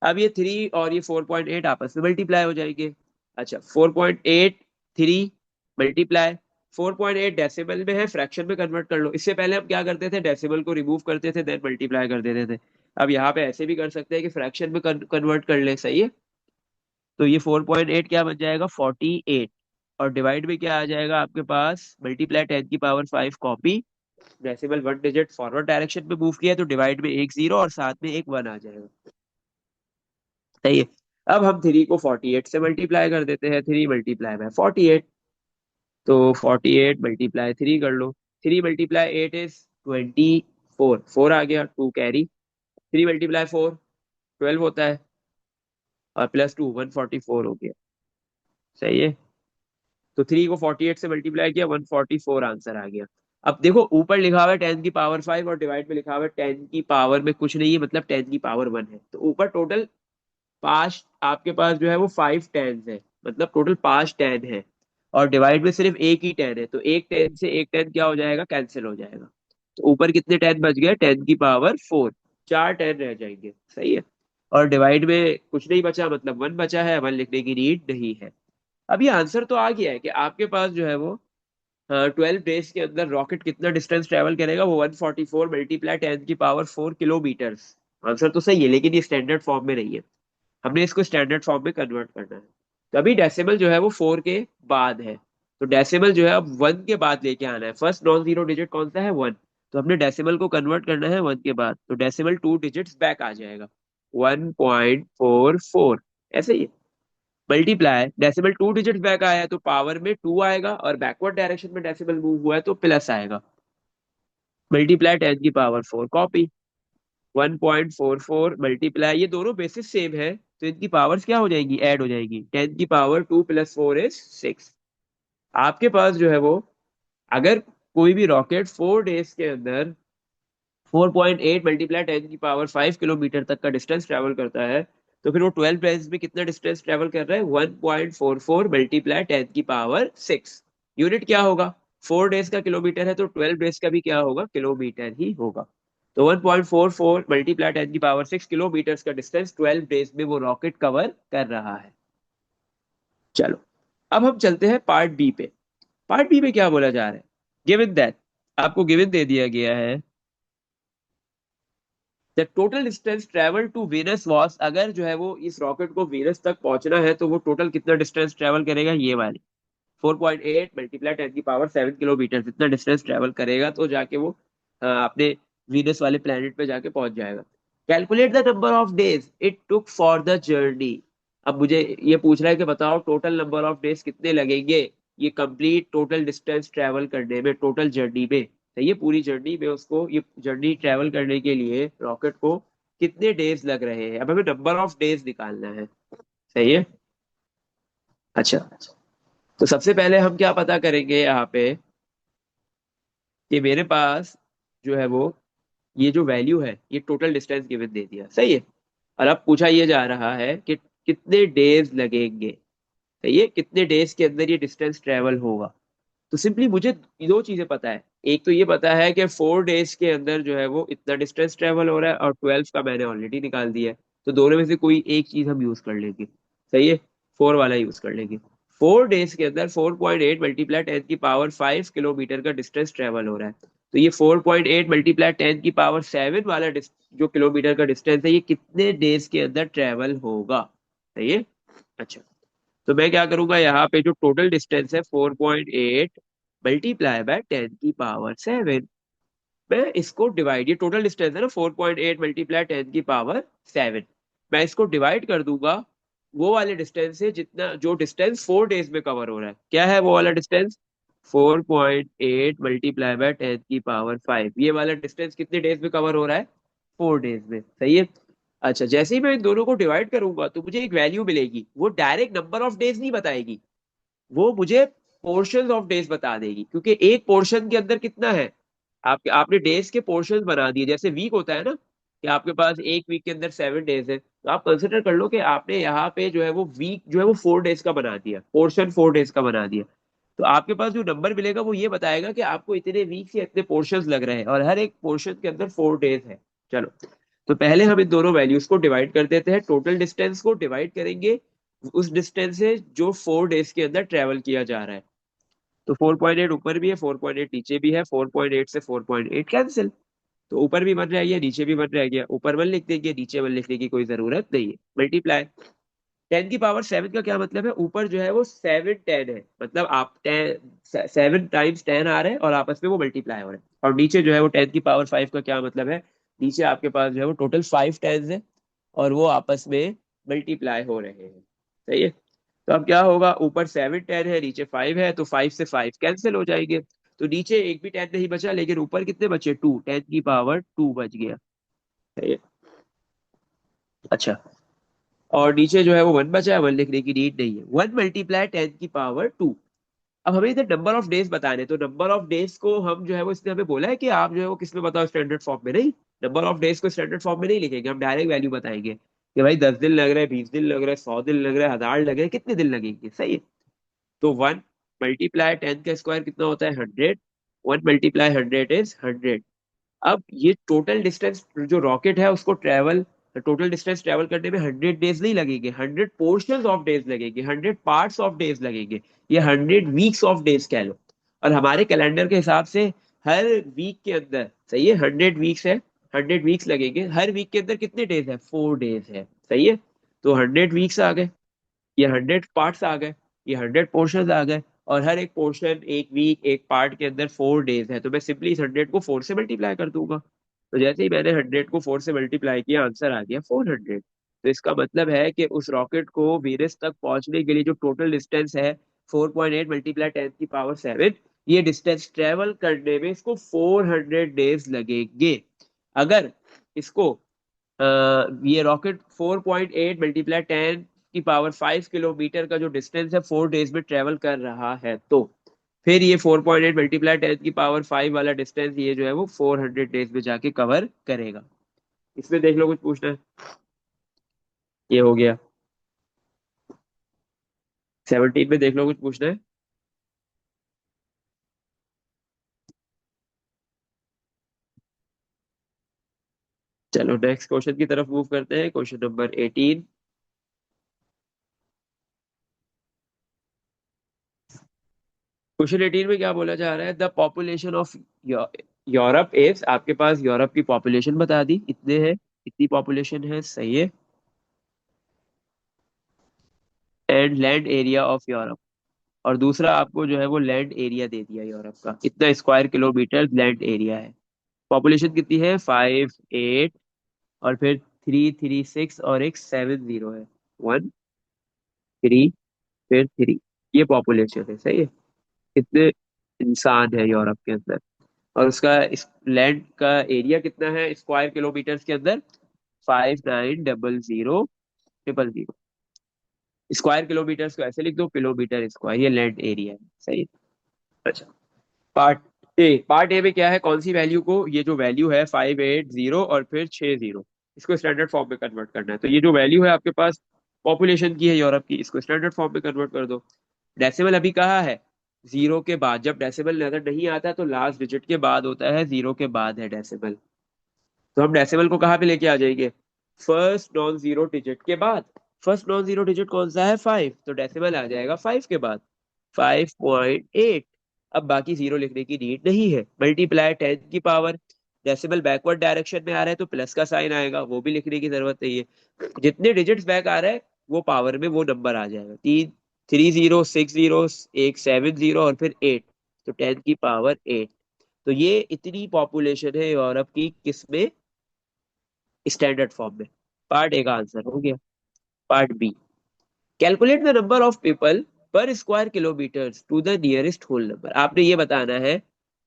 अब ये 3 और ये 4.8 आपस में मल्टीप्लाई हो जाएंगे। अच्छा, 4.8 3 मल्टीप्लाई 4.8 डेसिमल में है, फ्रैक्शन में कन्वर्ट कर लो। इससे पहले हम क्या करते थे, डेसिमल को रिमूव करते थे देन मल्टीप्लाई कर देते थे। अब यहाँ पे ऐसे भी कर सकते हैं कि फ्रैक्शन में कन्वर्ट कर ले, सही है। तो ये 4.8 क्या बन जाएगा, 48। और डिवाइड में क्या आ जाएगा आपके पास, मल्टीप्लाई 10 की power 5 copy, decimal 1 digit forward direction में मूव किया तो डिवाइड में एक जीरो और साथ में एक 1 आ जाएगा, सही है। अब हम 3 को 48 से मल्टीप्लाई कर देते हैं, 3 × 48। तो 48 × 3 कर लो, 3 × 8 इज 24, 4 आ गया, 2 कैरी, 3 × 4 12 होता है, और +2 144 हो गया, सही है। तो 3 को 48 से मल्टीप्लाई किया, 144 आंसर आ गया। अब देखो ऊपर लिखा हुआ है 10 की पावर 5 और डिवाइड में लिखा हुआ है 10 की पावर में कुछ नहीं है, मतलब 10 की पावर 1 है। तो ऊपर टोटल 5 आपके पास जो है वो 5 टेंस है, मतलब टोटल 5 10 है, और डिवाइड में सिर्फ एक ही 10 है, तो एक 10 से एक 10 क्या हो जाएगा, कैंसिल हो जाएगा। तो ऊपर कितने 10 बच गए, 10 की पावर 4, 4 10 रह जाएंगे, सही है। और डिवाइड में कुछ नहीं बचा, मतलब 1 बचा है, 1 लिखने की नीड नहीं है। अब ये आंसर तो आ गया है कि आपके पास जो है वो 12 डेज के अंदर रॉकेट कितना डिस्टेंस ट्रेवल करेगा, वो 144 मल्टीप्लाई 10 की पावर 4 किलोमीटर। आंसर तो सही है, लेकिन ये स्टैंडर्ड फॉर्म में नहीं है, हमने इसको स्टैंडर्ड फॉर्म में कन्वर्ट करना है। तो अभी डेसिमल जो है वो 4 के बाद है, तो डेसिमल जो है अब 1 के बाद लेके आना है। फर्स्ट नॉन जीरो डिजिट कौन सा है, 1। तो हमने डेसिमल को कन्वर्ट करना है 1 के बाद, तो डेसिमल 2 डिजिट्स बैक आ जाएगा, 1.44, ऐसे ही। मल्टीप्लाई डेसिमल 2 डिजिट बैक आया है तो पावर में 2 आएगा, और बैकवर्ड डायरेक्शन में डेसिमल मूव हुआ है तो प्लस आएगा, मल्टीप्लाई 10 की पावर 4 कॉपी, 1.44 मल्टीप्लाई, ये दोनों बेसिस सेम है तो इनकी पावर्स क्या हो जाएंगी, ऐड हो जाएगी। 10 की पावर 2 + 4 इज 6। आपके पास जो है वो, अगर कोई भी रॉकेट 4 डेज के अंदर 4.8 मल्टीप्लाई 10 की पावर 5 किलोमीटर तक का डिस्टेंस ट्रेवल करता है, तो फिर वो 12 डेज में कितना डिस्टेंस ट्रेवल कर रहा है, 1.44 मल्टीप्लाई 10 की पावर 6। यूनिट क्या होगा, 4 डेज का किलोमीटर है तो 12 डेज का भी क्या होगा, किलोमीटर ही होगा। तो 1.44 मल्टीप्लाई 10 की पावर 6 किलोमीटर का डिस्टेंस 12 डेज में वो रॉकेट कवर कर रहा है। चलो, अब हम चलते हैं पार्ट बी पे। पार्ट बी में क्या बोला जा रहा है, गिवन दैट, आपको गिवन दे दिया गया है the total distance travel to Venus was, अगर जो है वो इस रॉकेट को वीनस तक पहुंचना है तो वो टोटल कितना डिस्टेंस ट्रेवल करेगा, ये वाले 4.8 मल्टीप्लाई 10 की पावर 7 किलोमीटर, जितना डिस्टेंस ट्रेवल करेगा तो जाके वो अपने वीनस वाले प्लेनेट पे जाके पहुंच जाएगा। Calculate the number of days it took for the journey. अब मुझे ये पूछ रहा है कि बताओ टोटल नंबर ऑफ डेज कितने लगेंगे ये कंप्लीट टोटल डिस्टेंस ट्रेवल करने में, टोटल जर्नी में। तो ये पूरी जर्नी में उसको, ये जर्नी ट्रेवल करने के लिए रॉकेट को कितने डेज लग रहे हैं, अब हमें नंबर ऑफ डेज निकालना है, सही है। अच्छा, तो सबसे पहले हम क्या पता करेंगे यहाँ पे कि मेरे पास जो है वो, ये जो वैल्यू है ये टोटल डिस्टेंस गिवन दे दिया, सही है। और अब पूछा ये जा रहा है कि कितने डेज लगेंगे, सही है, कितने डेज के अंदर ये डिस्टेंस ट्रेवल होगा। तो सिंपली मुझे दो चीजें पता है, एक तो ये पता है कि 4 डेज के अंदर जो है वो इतना डिस्टेंस ट्रेवल हो रहा है, और 12 का मैंने ऑलरेडी निकाल दिया है। तो दोनों में से कोई एक चीज हम यूज कर लेंगे, सही है, 4 वाला यूज कर लेंगे। 4 डेज के अंदर 4.8 मल्टीप्लाई 10 की पावर 5 किलोमीटर का डिस्टेंस ट्रेवल हो रहा है। तो ये 4.8 मल्टीप्लाई 10 की पावर 7 वाला जो किलोमीटर का डिस्टेंस है, ये कितने डेज के अंदर ट्रेवल होगा, सही है। अच्छा, तो मैं क्या करूंगा, यहाँ पे जो टोटल डिस्टेंस है 4.8 मल्टीप्लाई बाय 10 की पावर 7, मैं इसको डिवाइड, ये टोटल डिस्टेंस है ना 4.8 मल्टीप्लाई 10 की पावर 7, मैं इसको डिवाइड कर दूंगा वो वाले डिस्टेंस से, जितना जो डिस्टेंस 4 डेज में कवर हो रहा है। क्या है वो वाला डिस्टेंस, 4.8 मल्टीप्लाई बाय 10 की पावर 5, ये वाला डिस्टेंस कितने डेज में कवर हो रहा है, 4 डेज में, सही है। अच्छा, जैसे ही मैं इन दोनों को डिवाइड करूंगा तो मुझे एक वैल्यू मिलेगी, वो डायरेक्ट नंबर ऑफ डेज नहीं बताएगी, वो मुझे पोर्शन ऑफ डेज बता देगी, क्योंकि एक पोर्शन के अंदर कितना है, आपने डेज के पोर्शन बना दिए, जैसे वीक होता है ना, कि आपके पास एक वीक के अंदर 7 डेज है, तो आप कंसिडर कर लो कि आपने यहाँ पे जो है वो वीक जो है वो 4 डेज का बना दिया, पोर्शन 4 डेज का बना दिया। तो आपके पास जो नंबर मिलेगा वो ये बताएगा कि आपको इतने वीक या इतने पोर्शंस लग रहे हैं, और हर एक पोर्शन के अंदर 4 डेज है। चलो, तो पहले हम इन दोनों वैल्यूज को डिवाइड कर देते हैं, टोटल डिस्टेंस को डिवाइड करेंगे उस डिस्टेंस से जो 4 डेज के अंदर ट्रेवल किया जा रहा है। तो 4.8 ऊपर भी है, 4.8 नीचे भी है, 4.8 से 4.8 कैंसिल। तो ऊपर भी 1 रह गया, नीचे भी 1 रह गया, ऊपर 1 लिख देंगे, नीचे 1 लिखने की कोई जरूरत नहीं है। मल्टीप्लाई 10 की पावर 7 का क्या मतलब है, ऊपर जो है वो 7 10 है, मतलब आप 7 टाइम्स 10 आ रहे हैं और आपस में वो मल्टीप्लाई हो रहे हैं। और नीचे जो है वो 10 की पावर 5 का क्या मतलब है, नीचे आपके पास जो है वो टोटल 5 10 है और वो आपस में मल्टीप्लाई हो रहे हैं। सही है। तो अब क्या होगा, ऊपर 7 10 है, नीचे 5 है, तो 5 से 5 कैंसिल हो जाएंगे। तो नीचे एक भी 10 नहीं बचा, लेकिन ऊपर कितने बचे, 2, 10 की पावर 2 बच गया। सही है। अच्छा, और नीचे जो है वो 1 बचा है, 1 लिखने की नीड नहीं है। 1 × 10 की पावर 2। अब हमें इधर नंबर ऑफ डेज बताने, तो नंबर ऑफ डेज को हम जो है वो, इसने हमें बोला है कि आप जो है वो किस में बताओ, स्टैंडर्ड फॉर्म में नहीं। नंबर ऑफ डेज को स्टैंडर्ड फॉर्म में नहीं लिखेंगे, हम डायरेक्ट वैल्यू बताएंगे कि भाई 10 दिन लग रहे हैं, 20 दिन लग रहे हैं, 100 दिन लग रहे हैं, 1000 लग रहे हैं, कितने दिन लगेंगे। सही है। तो 1 × 10 का स्क्वायर कितना होता है, 100। 1 × 100 इज 100। अब ये टोटल डिस्टेंस जो रॉकेट है उसको ट्रेवल, टोटल डिस्टेंस ट्रेवल करने में 100 डेज नहीं लगेंगे, 100 पोर्शन ऑफ डेज लगेंगे, 100 पार्ट्स ऑफ डेज लगेंगे, ये 100 वीक्स ऑफ डेज कह लो। और हमारे कैलेंडर के हिसाब से हर वीक के अंदर, सही है, 100 वीक्स है, 100 वीक्स लगेंगे, हर वीक के अंदर कितने डेज है, 4 डेज है। सही है। तो 100 वीक्स आ गए, ये 100 पार्ट्स आ गए, ये 100 पोर्शन आ गए, और हर एक पोर्शन, एक वीक, एक पार्ट के अंदर 4 डेज है, तो मैं सिंपली इस 100 को 4 से मल्टीप्लाई कर दूंगा। तो जैसे ही मैंने 100 को 4 से मल्टीप्लाई किया, आंसर आ गया 400। तो इसका मतलब है कि उस रॉकेट को वीनस तक पहुंचने के लिए जो टोटल डिस्टेंस है, 4.8 × 10 की पावर 7, ये डिस्टेंस ट्रेवल करने में इसको 400 डेज लगेंगे। अगर इसको ये रॉकेट 4.8 × 10 की पावर 5 किलोमीटर का जो डिस्टेंस है 4 डेज में ट्रेवल कर रहा है, तो फिर ये 4.8 × 10 की पावर 5 वाला डिस्टेंस, ये जो है वो 400 डेज में जाके कवर करेगा। इसमें देख लो, कुछ पूछना है। ये हो गया। 17 में देख लो, कुछ पूछना है। चलो नेक्स्ट क्वेश्चन की तरफ मूव करते हैं, क्वेश्चन नंबर 18। क्वेश्चन 18 में क्या बोला जा रहा है, the population of Europe is, आपके पास यूरोप की पॉपुलेशन बता दी, इतने हैं, इतनी पॉपुलेशन है। सही है। And land area of Europe, और दूसरा आपको जो है वो लैंड एरिया दे दिया यूरोप का, इतना स्क्वायर किलोमीटर लैंड एरिया है। पॉपुलेशन कितनी है, 5 8, और फिर 3 3 6, और एक 7 0 है। 1 3, फिर 3, ये पॉपुलेशन है। सही है। कितने इंसान है यूरोप के अंदर, और उसका इस लैंड का एरिया कितना है स्क्वायर किलोमीटर के अंदर, 590000। स्क्वायर किलोमीटर को ऐसे लिख दो, किलोमीटर स्क्वायर, ये लैंड एरिया है। सही है। अच्छा, पार्ट ए में क्या है, कौन सी वैल्यू को, ये जो वैल्यू है 580 और फिर 60, इसको स्टैंडर्ड फॉर्म में कन्वर्ट करना है। तो ये जो वैल्यू है आपके पास पॉपुलेशन की है यूरोप की, इसको स्टैंडर्ड फॉर्म में कन्वर्ट कर दो। डेसिमल अभी कहा है, जीरो के बाद, जब डेसिमल नजर नहीं आता तो लास्ट डिजिट के बाद होता है, जीरो के बाद है डेसिमल। तो हम डेसिमल को कहाँ पे लेके आ जाएंगे, फर्स्ट नॉन जीरो डिजिट के बाद। फर्स्ट नॉन जीरो डिजिट कौन सा है, 5, तो डेसिमल आ जाएगा 5 के बाद, 5.8। अब बाकी जीरो लिखने की नीड नहीं है। मल्टीप्लाई 10 की पावर, डेसिमल बैकवर्ड डायरेक्शन में आ रहा है तो प्लस का साइन आएगा, वो भी लिखने की जरूरत नहीं है। जितने डिजिट्स बैक आ रहा है वो पावर में वो नंबर आ जाएगा, 3 0 6 0, एक 7 0, और फिर 8, तो 10 की पावर 8। तो ये इतनी पॉपुलेशन है यूरोप की, किसमें, स्टैंडर्ड फॉर्म में। पार्ट ए का आंसर हो गया। Part B, calculate the number of people per square kilometre to the nearest whole number. आपने ये बताना है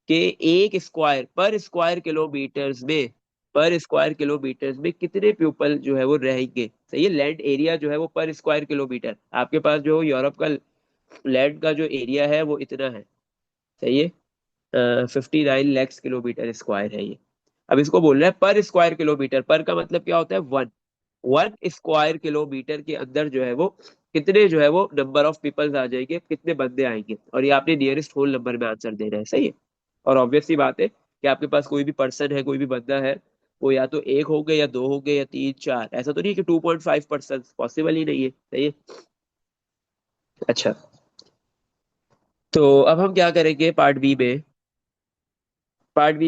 कि एक स्क्वायर पर स्क्वायर किलोमीटर्स में, पर स्क्वायर किलोमीटर्स में कितने पीपल जो है वो रहेंगे। सही है। लैंड एरिया जो है वो पर स्क्वायर किलोमीटर, आपके पास जो यूरोप का लैंड का जो एरिया है वो इतना है। सही है। 59 लाख किलोमीटर स्क्वायर है ये। अब इसको बोल रहा है पर स्क्वायर किलोमीटर, पर का मतलब क्या होता है, 1। 1 स्क्वायर किलोमीटर के अंदर जो है वो कितने जो है वो नंबर ऑफ पीपल्स आ जाएंगे, कितने बंदे आएंगे, और ये आपने नियरेस्ट होल नंबर में आंसर दे रहे हैं। सही है। और ऑब्वियस सी बात है कि आपके पास कोई भी पर्सन है, कोई भी बंदा है, वो या तो एक हो गए, या दो हो गए, या तीन चार, ऐसा तो नहीं है कि 2.5 पर्सन, पॉसिबल ही नहीं है। सही है। अच्छा, तो अब हम क्या करेंगे पार्ट बी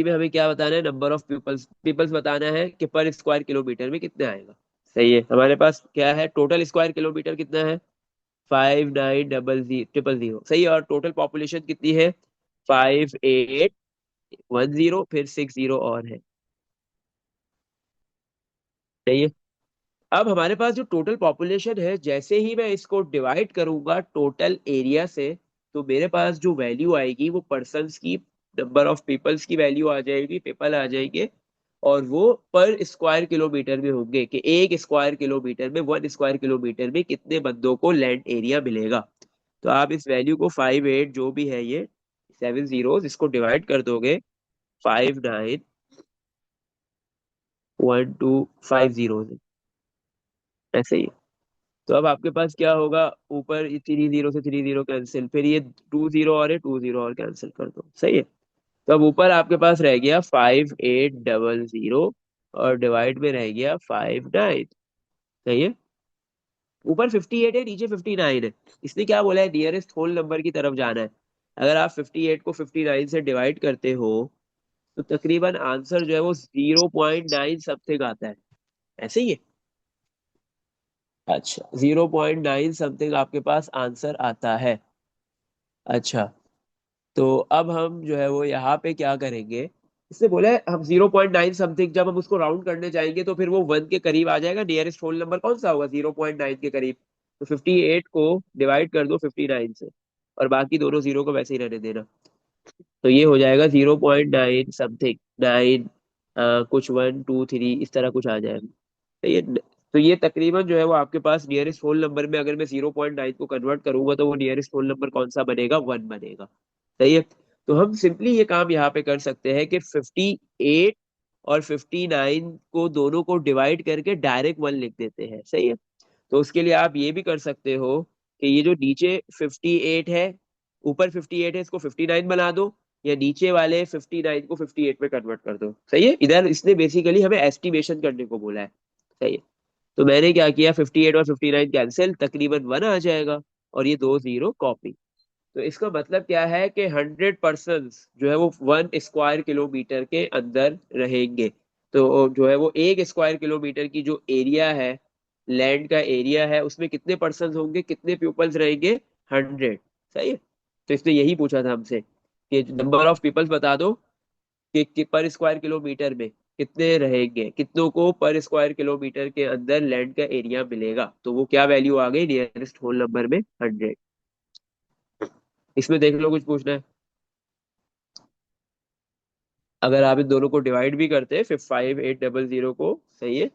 में हमें क्या बताना है, नंबर ऑफ पीपल्स पीपल्स बताना है कि पर स्क्वायर किलोमीटर में कितने आएगा। सही है, हमारे पास क्या है, टोटल स्क्वायर किलोमीटर कितना है, 5900 सही है, और टोटल पॉपुलेशन कितनी है, 5810, फिर 60 और है। सही है। अब हमारे पास जो टोटल पॉपुलेशन है, जैसे ही मैं इसको डिवाइड करूंगा टोटल एरिया से, तो मेरे पास जो वैल्यू आएगी वो पर्सन्स की, नंबर ऑफ पीपल्स की वैल्यू आ जाएगी, पीपल आ जाएंगे, और वो पर स्क्वायर किलोमीटर में होंगे कि एक स्क्वायर किलोमीटर में, 1 स्क्वायर किलोमीटर में कितने बंदों को लैंड एरिया मिलेगा। तो आप इस वैल्यू को 58 जो भी है ये 7 जीरो, इसको डिवाइड कर दोगे 591250 से, ऐसे ही। तो अब आपके पास क्या होगा, ऊपर 3 जीरो से 3 जीरो कैंसिल, फिर ये 2 जीरो और है, 2 जीरो और कैंसिल कर दो। सही है। तो अब ऊपर आपके पास रह गया 5800, और डिवाइड में रह गया 59। सही है। ऊपर 58 है, नीचे 59 है। इसने क्या बोला है, नियरेस्ट होल नंबर की तरफ जाना है। अगर आप 58 को 59 से डिवाइड करते हो, तो तकरीबन आंसर जो है वो 0.9 समथिंग आता है। ऐसे ही है। अच्छा, 0.9 समथिंग आपके पास आंसर आता है। अच्छा, तो अब हम जो है वो यहाँ पे क्या करेंगे, इससे बोला है हम 0.9 समथिंग, जब हम उसको राउंड करने जाएंगे तो फिर वो 1 के करीब आ जाएगा। नियरेस्ट होल नंबर कौन सा होगा, 0.9 के करीब। तो 58 को डिवाइड कर दो 59 से, और बाकी दोनों जीरो को वैसे ही रहने देना। तो ये हो जाएगा 0.9 समथिंग, 9 कुछ 1 2 3 इस तरह कुछ आ जाएगा। तो ये तकरीबन जो है वो आपके पास नियरेस्ट होल नंबर में, अगर मैं 0.9 को कन्वर्ट करूंगा तो वो नियरेस्ट होल नंबर कौन सा बनेगा, 1 बनेगा। सही है। तो हम सिंपली ये काम यहाँ पे कर सकते हैं कि 58 और 59 को दोनों को डिवाइड करके डायरेक्ट 1 लिख देते हैं। सही है। तो उसके लिए आप ये भी कर सकते हो कि ये जो नीचे 58 है, ऊपर 58 है, इसको 59 बना दो, या नीचे वाले 59 को 58 में कन्वर्ट कर दो। सही है। इधर इसने बेसिकली हमें एस्टिमेशन करने को बोला है। सही है। तो मैंने क्या किया, 58 और 59 कैंसिल, तकरीबन 1 आ जाएगा, और ये 2 जीरो कॉपी। तो इसका मतलब क्या है कि 100% जो है वो 1 स्क्वायर किलोमीटर के अंदर रहेंगे। तो जो है वो 1 स्क्वायर किलोमीटर की जो एरिया है, लैंड का एरिया है, उसमें कितने पर्सन होंगे, कितने पीपल्स रहेंगे, 100। सही है। तो इसने यही पूछा था हमसे कि नंबर ऑफ पीपल्स बता दो कि पर स्क्वायर किलोमीटर में कितने रहेंगे, कितनों को पर स्क्वायर किलोमीटर के अंदर लैंड का एरिया मिलेगा। तो वो क्या वैल्यू आ गई, नियरेस्ट होल नंबर में 100। इसमें देख लो, कुछ पूछना है। अगर आप इन दोनों को डिवाइड भी करते हैं, फिर 5800 को, सही है,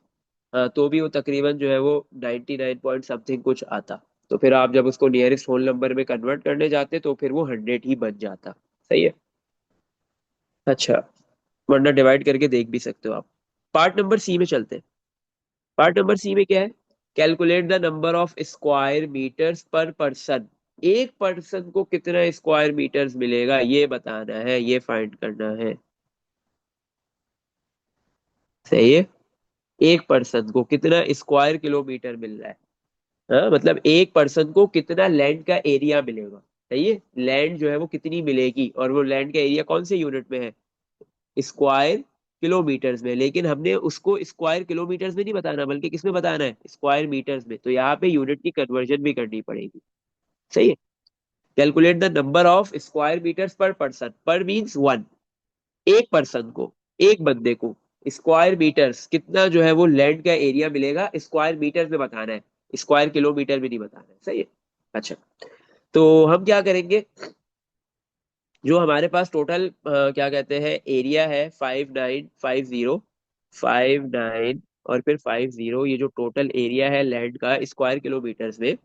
तो भी वो तकरीबन जो है वो 99 पॉइंट समथिंग कुछ आता। तो फिर आप जब उसको नियरेस्ट होल नंबर में कन्वर्ट करने जाते तो फिर वो 100 ही बन जाता। सही है। अच्छा, वरना डिवाइड करके देख भी सकते हो आप। पार्ट नंबर सी में चलते हैं। पार्ट नंबर सी में क्या है, calculate the number of square metres per person. एक पर्सन को कितना स्क्वायर मीटर्स मिलेगा ये बताना है, ये फाइंड करना है। सही है। एक पर्सन को कितना स्क्वायर किलोमीटर मिल रहा है। हाँ, मतलब एक पर्सन को कितना लैंड का एरिया मिलेगा। सही है। लैंड जो है वो कितनी मिलेगी, और वो लैंड का एरिया कौन से यूनिट में है, स्क्वायर किलोमीटर्स में। लेकिन हमने उसको स्क्वायर किलोमीटर्स में नहीं बताना, बल्कि किसमें बताना है, स्क्वायर मीटर्स में। तो यहाँ पे यूनिट की कन्वर्जन भी करनी पड़ेगी। सही है। Calculate the number of square metres per person, per means 1। एक पर्सन को, एक बंदे को स्क्वायर मीटर्स कितना जो है वो लैंड का एरिया मिलेगा, स्क्वायर मीटर्स में बताना है, स्क्वायर किलोमीटर में नहीं बताना है। सही है। अच्छा, तो हम क्या करेंगे, जो हमारे पास टोटल क्या कहते हैं एरिया है, 5950, और फिर 50, ये जो टोटल एरिया है लैंड का स्क्वायर किलोमीटर्स में,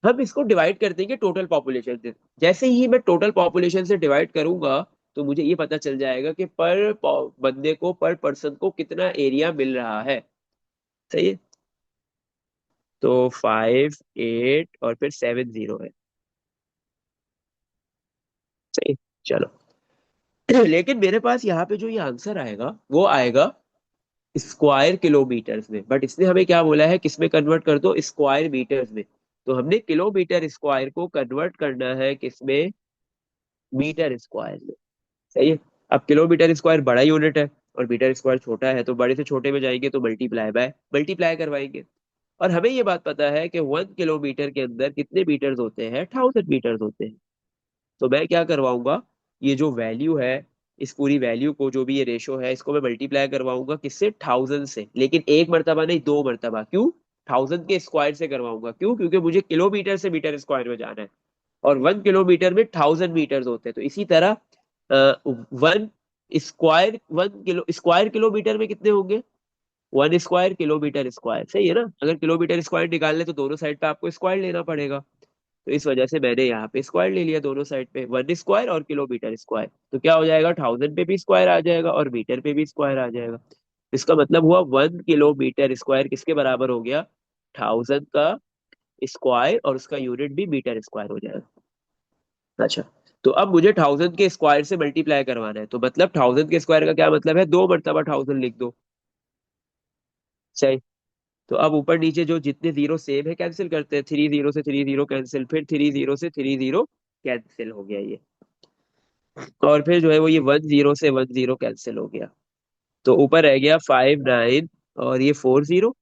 हम इसको डिवाइड कर देंगे टोटल पॉपुलेशन से। जैसे ही मैं टोटल पॉपुलेशन से डिवाइड करूंगा, तो मुझे ये पता चल जाएगा कि बंदे को, पर पर्सन को कितना एरिया मिल रहा है। सही है। तो 58 और फिर 70 है। सही। चलो, लेकिन मेरे पास यहाँ पे जो ये आंसर आएगा वो आएगा स्क्वायर किलोमीटर्स में, बट इसने हमें क्या बोला है, किसमें कन्वर्ट कर दो, स्क्वायर मीटर्स में। तो हमने किलोमीटर स्क्वायर को कन्वर्ट करना है किसमें, मीटर स्क्वायर में। सही है। अब किलोमीटर स्क्वायर बड़ा यूनिट है और मीटर स्क्वायर छोटा है, तो बड़े से छोटे में जाएंगे तो मल्टीप्लाई बाय मल्टीप्लाई करवाएंगे। और हमें ये बात पता है कि 1 किलोमीटर के अंदर कितने मीटर्स होते हैं, 1000 मीटर्स होते हैं। तो मैं क्या करवाऊंगा, ये जो वैल्यू है, इस पूरी वैल्यू को, जो भी ये रेशो है, इसको मैं मल्टीप्लाई करवाऊंगा किससे, 1000 से। लेकिन एक मर्तबा नहीं, दो मर्तबा। क्यों? 1000 के स्क्वायर से करवाऊंगा। क्यों? क्योंकि मुझे किलोमीटर से मीटर स्क्वायर में जाना है, और 1 किलोमीटर में 1000 मीटर्स होते हैं। तो इसी तरह 1 किलोमीटर में कितने होंगे, 1 स्क्वायर किलोमीटर स्क्वायर। सही है ना? अगर किलोमीटर स्क्वायर निकालने तो दोनों साइड पे आपको स्क्वायर लेना पड़ेगा। तो इस वजह से मैंने यहाँ पे स्क्वायर ले लिया दोनों साइड पे, 1 स्क्वायर और किलोमीटर स्क्वायर। तो क्या हो जाएगा, 1000 पे भी स्क्वायर आ जाएगा और मीटर पे भी स्क्वायर आ जाएगा। इसका मतलब हुआ 1 किलोमीटर स्क्वायर किसके बराबर हो गया, 1000 का स्क्वायर, और उसका यूनिट भी मीटर स्क्वायर हो जाएगा। अच्छा, तो अब मुझे 1000 के स्क्वायर से मल्टीप्लाई करवाना है, तो मतलब 1000 के स्क्वायर का क्या मतलब है, दो मरतबा 1000 लिख दो। सही। तो अब ऊपर नीचे जो जितने जीरो सेम है कैंसिल करते हैं, 30 से 30 कैंसिल, फिर 30 से 30 कैंसिल हो गया ये। और फिर जो है वो ये 10 से 10 कैंसिल हो गया। तो ऊपर रह गया 59 और ये 40,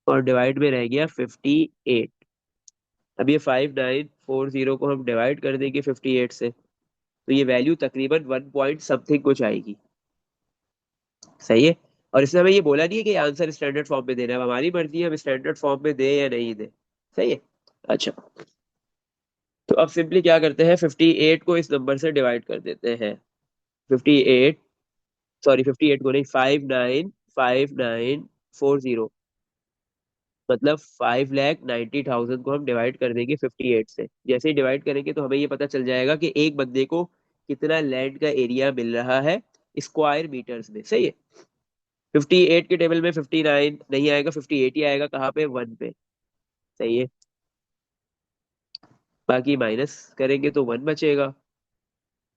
और डिवाइड में रह गया 58। अब ये 5940 को हम डिवाइड कर देंगे 58 से, तो ये वैल्यू तकरीबन 1 पॉइंट समथिंग कुछ आएगी। सही है। और इसमें हमें ये बोला नहीं है कि आंसर स्टैंडर्ड फॉर्म में देना है, अब हमारी मर्जी है हम स्टैंडर्ड फॉर्म में दे या नहीं दे। सही है। अच्छा, तो अब सिंपली क्या करते हैं, 58 को इस नंबर से डिवाइड कर देते हैं। 58, सॉरी 58 को नहीं, 595940, मतलब 5,90,000 को हम डिवाइड कर देंगे 58 से। जैसे ही डिवाइड करेंगे तो हमें ये पता चल जाएगा कि एक बंदे को कितना लैंड का एरिया मिल रहा है स्क्वायर मीटर्स में। सही है। 58 के टेबल में 59 नहीं आएगा, 58 ही आएगा, कहाँ पे, 1 पे। सही है। बाकी माइनस करेंगे तो 1 बचेगा,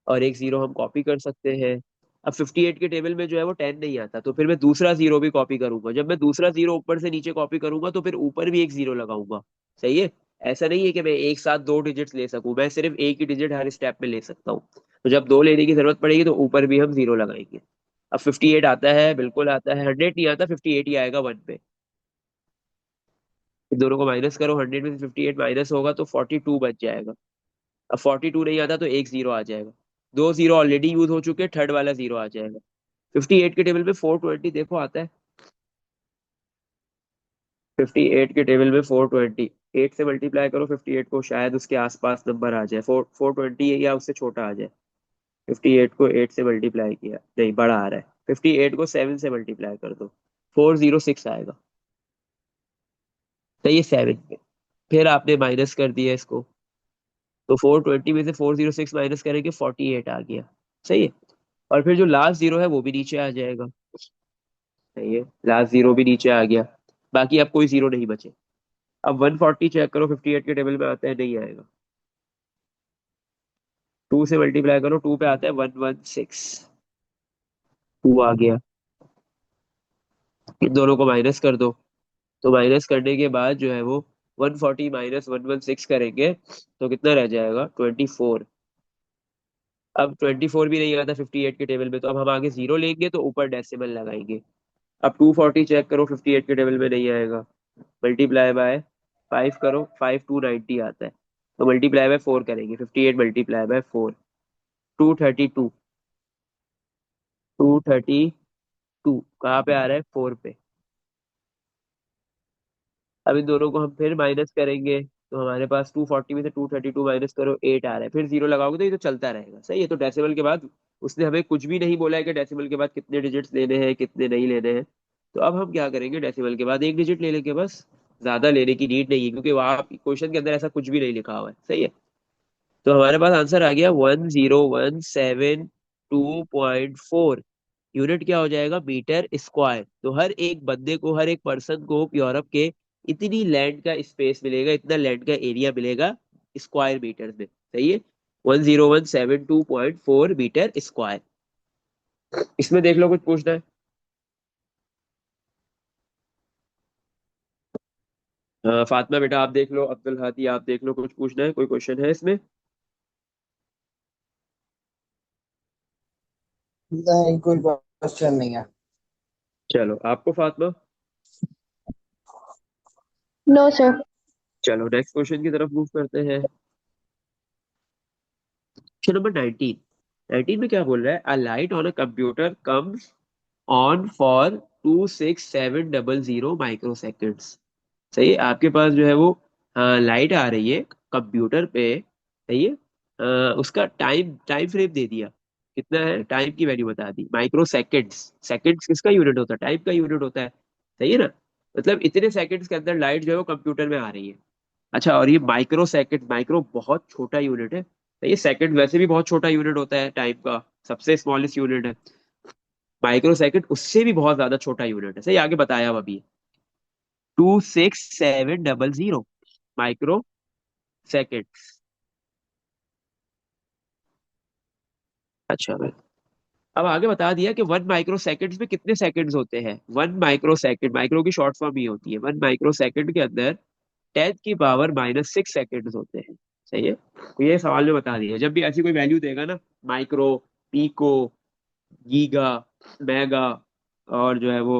और एक जीरो हम कॉपी कर सकते हैं। अब 58 के टेबल में जो है वो 10 नहीं आता, तो फिर मैं दूसरा जीरो भी कॉपी करूंगा। जब मैं दूसरा जीरो ऊपर से नीचे कॉपी करूंगा तो फिर ऊपर भी एक जीरो लगाऊंगा। सही है। ऐसा नहीं है कि मैं एक साथ दो डिजिट्स ले सकूं, मैं सिर्फ एक ही डिजिट हर स्टेप में ले सकता हूँ। तो जब दो लेने की जरूरत पड़ेगी तो ऊपर भी हम जीरो लगाएंगे। अब 58 आता है, बिल्कुल आता है, 100 नहीं आता, 58 ही आएगा 1 पे। इन दोनों को माइनस करो, 100 में से 58 माइनस होगा तो 42 बच जाएगा। अब 42 नहीं आता तो एक जीरो आ जाएगा। दो जीरो ऑलरेडी यूज हो चुके, थर्ड वाला जीरो आ जाएगा। 58 के टेबल में 420 देखो आता है, 58 के टेबल में 420, 8 से मल्टीप्लाई करो 58 को, शायद उसके आसपास नंबर आ जाए, 420 या उससे छोटा आ जाए। 58 को 8 से मल्टीप्लाई किया, नहीं बड़ा आ रहा है, 58 को 7 से मल्टीप्लाई कर दो, 406 आएगा। तो ये 7 पे, फिर आपने माइनस कर दिया इसको, तो 420 में से 406 माइनस करेंगे, 48 आ गया। सही है। और फिर जो लास्ट जीरो है वो भी नीचे आ जाएगा। सही है, लास्ट जीरो भी नीचे आ गया। बाकी अब कोई जीरो नहीं बचे। अब 140 चेक करो, 58 के टेबल में आता है, नहीं आएगा। 2 से मल्टीप्लाई करो, 2 पे आता है 116, 2 आ गया। इन दोनों को माइनस कर दो, तो माइनस करने के बाद जो है वो 140 माइनस 116 करेंगे तो कितना रह जाएगा, 24। अब 24 भी नहीं आता 58 के टेबल में, तो अब हम आगे जीरो लेंगे तो ऊपर डेसिमल लगाएंगे। अब 240 चेक करो, 58 के टेबल में नहीं आएगा, मल्टीप्लाई बाय 5 करो, 5290 आता है, तो मल्टीप्लाई बाय 4 करेंगे, 58 मल्टीप्लाई बाय 4, 232। 232 कहाँ पे आ रहा है, 4 पे। अब इन दोनों को हम फिर माइनस करेंगे, तो हमारे पास 240 में से 232 माइनस करो, 8 आ रहा है, फिर जीरो लगाओगे तो ये तो चलता रहेगा। सही है। तो डेसिमल के बाद उसने हमें कुछ भी नहीं बोला है कि डेसिमल के बाद कितने डिजिट्स लेने हैं कितने नहीं लेने हैं। तो अब हम क्या करेंगे, डेसिमल के बाद एक डिजिट ले लेंगे बस, ज्यादा लेने की नीड नहीं है, क्योंकि वहां क्वेश्चन के अंदर ऐसा कुछ भी नहीं लिखा हुआ है। सही है। तो हमारे पास आंसर आ गया 10,172.4। यूनिट क्या हो जाएगा, मीटर स्क्वायर। तो हर एक बंदे को, हर एक पर्सन को यूरोप के इतनी लैंड का स्पेस मिलेगा, इतना लैंड का एरिया मिलेगा स्क्वायर मीटर में। सही है। 10,172.4 मीटर स्क्वायर। इसमें देख लो कुछ पूछना है। फातिमा बेटा आप देख लो, अब्दुल हादी आप देख लो, कुछ पूछना है, कोई क्वेश्चन है इसमें। नहीं, कोई क्वेश्चन नहीं है। चलो आपको फातिमा। No sir. चलो नेक्स्ट क्वेश्चन की तरफ मूव करते हैं। Question number 19। 19 में क्या बोल रहा है? A light on a computer comes on for 26700 microseconds. सही है, आपके पास जो है वो लाइट आ रही है कंप्यूटर पे। सही है। उसका टाइम टाइम फ्रेम दे दिया। कितना है? टाइम की वैल्यू बता दी, माइक्रो सेकेंड्स। सेकेंड्स किसका यूनिट होता है? टाइम का यूनिट होता है। सही है ना? मतलब इतने सेकंड्स के अंदर लाइट जो है वो कंप्यूटर में आ रही है। अच्छा, और ये माइक्रो सेकंड, माइक्रो बहुत छोटा यूनिट है। तो ये सेकंड वैसे भी बहुत छोटा यूनिट होता है टाइम का, सबसे स्मॉलेस्ट यूनिट है। माइक्रो सेकंड उससे भी बहुत ज्यादा छोटा यूनिट है। सही, आगे बताया अब अभी। 26700 माइक्रो सेकंड। अच्छा भाई, अब आगे बता दिया कि 1 माइक्रो सेकंड में कितने सेकंड्स होते हैं। 1 माइक्रो सेकंड, माइक्रो की शॉर्ट फॉर्म ही होती है। 1 माइक्रो सेकंड के अंदर 10 की पावर -6 सेकंड्स होते हैं। सही है, तो ये सवाल में बता दिया। जब भी ऐसी कोई वैल्यू देगा ना, माइक्रो, पीको, गीगा, मेगा, और जो है वो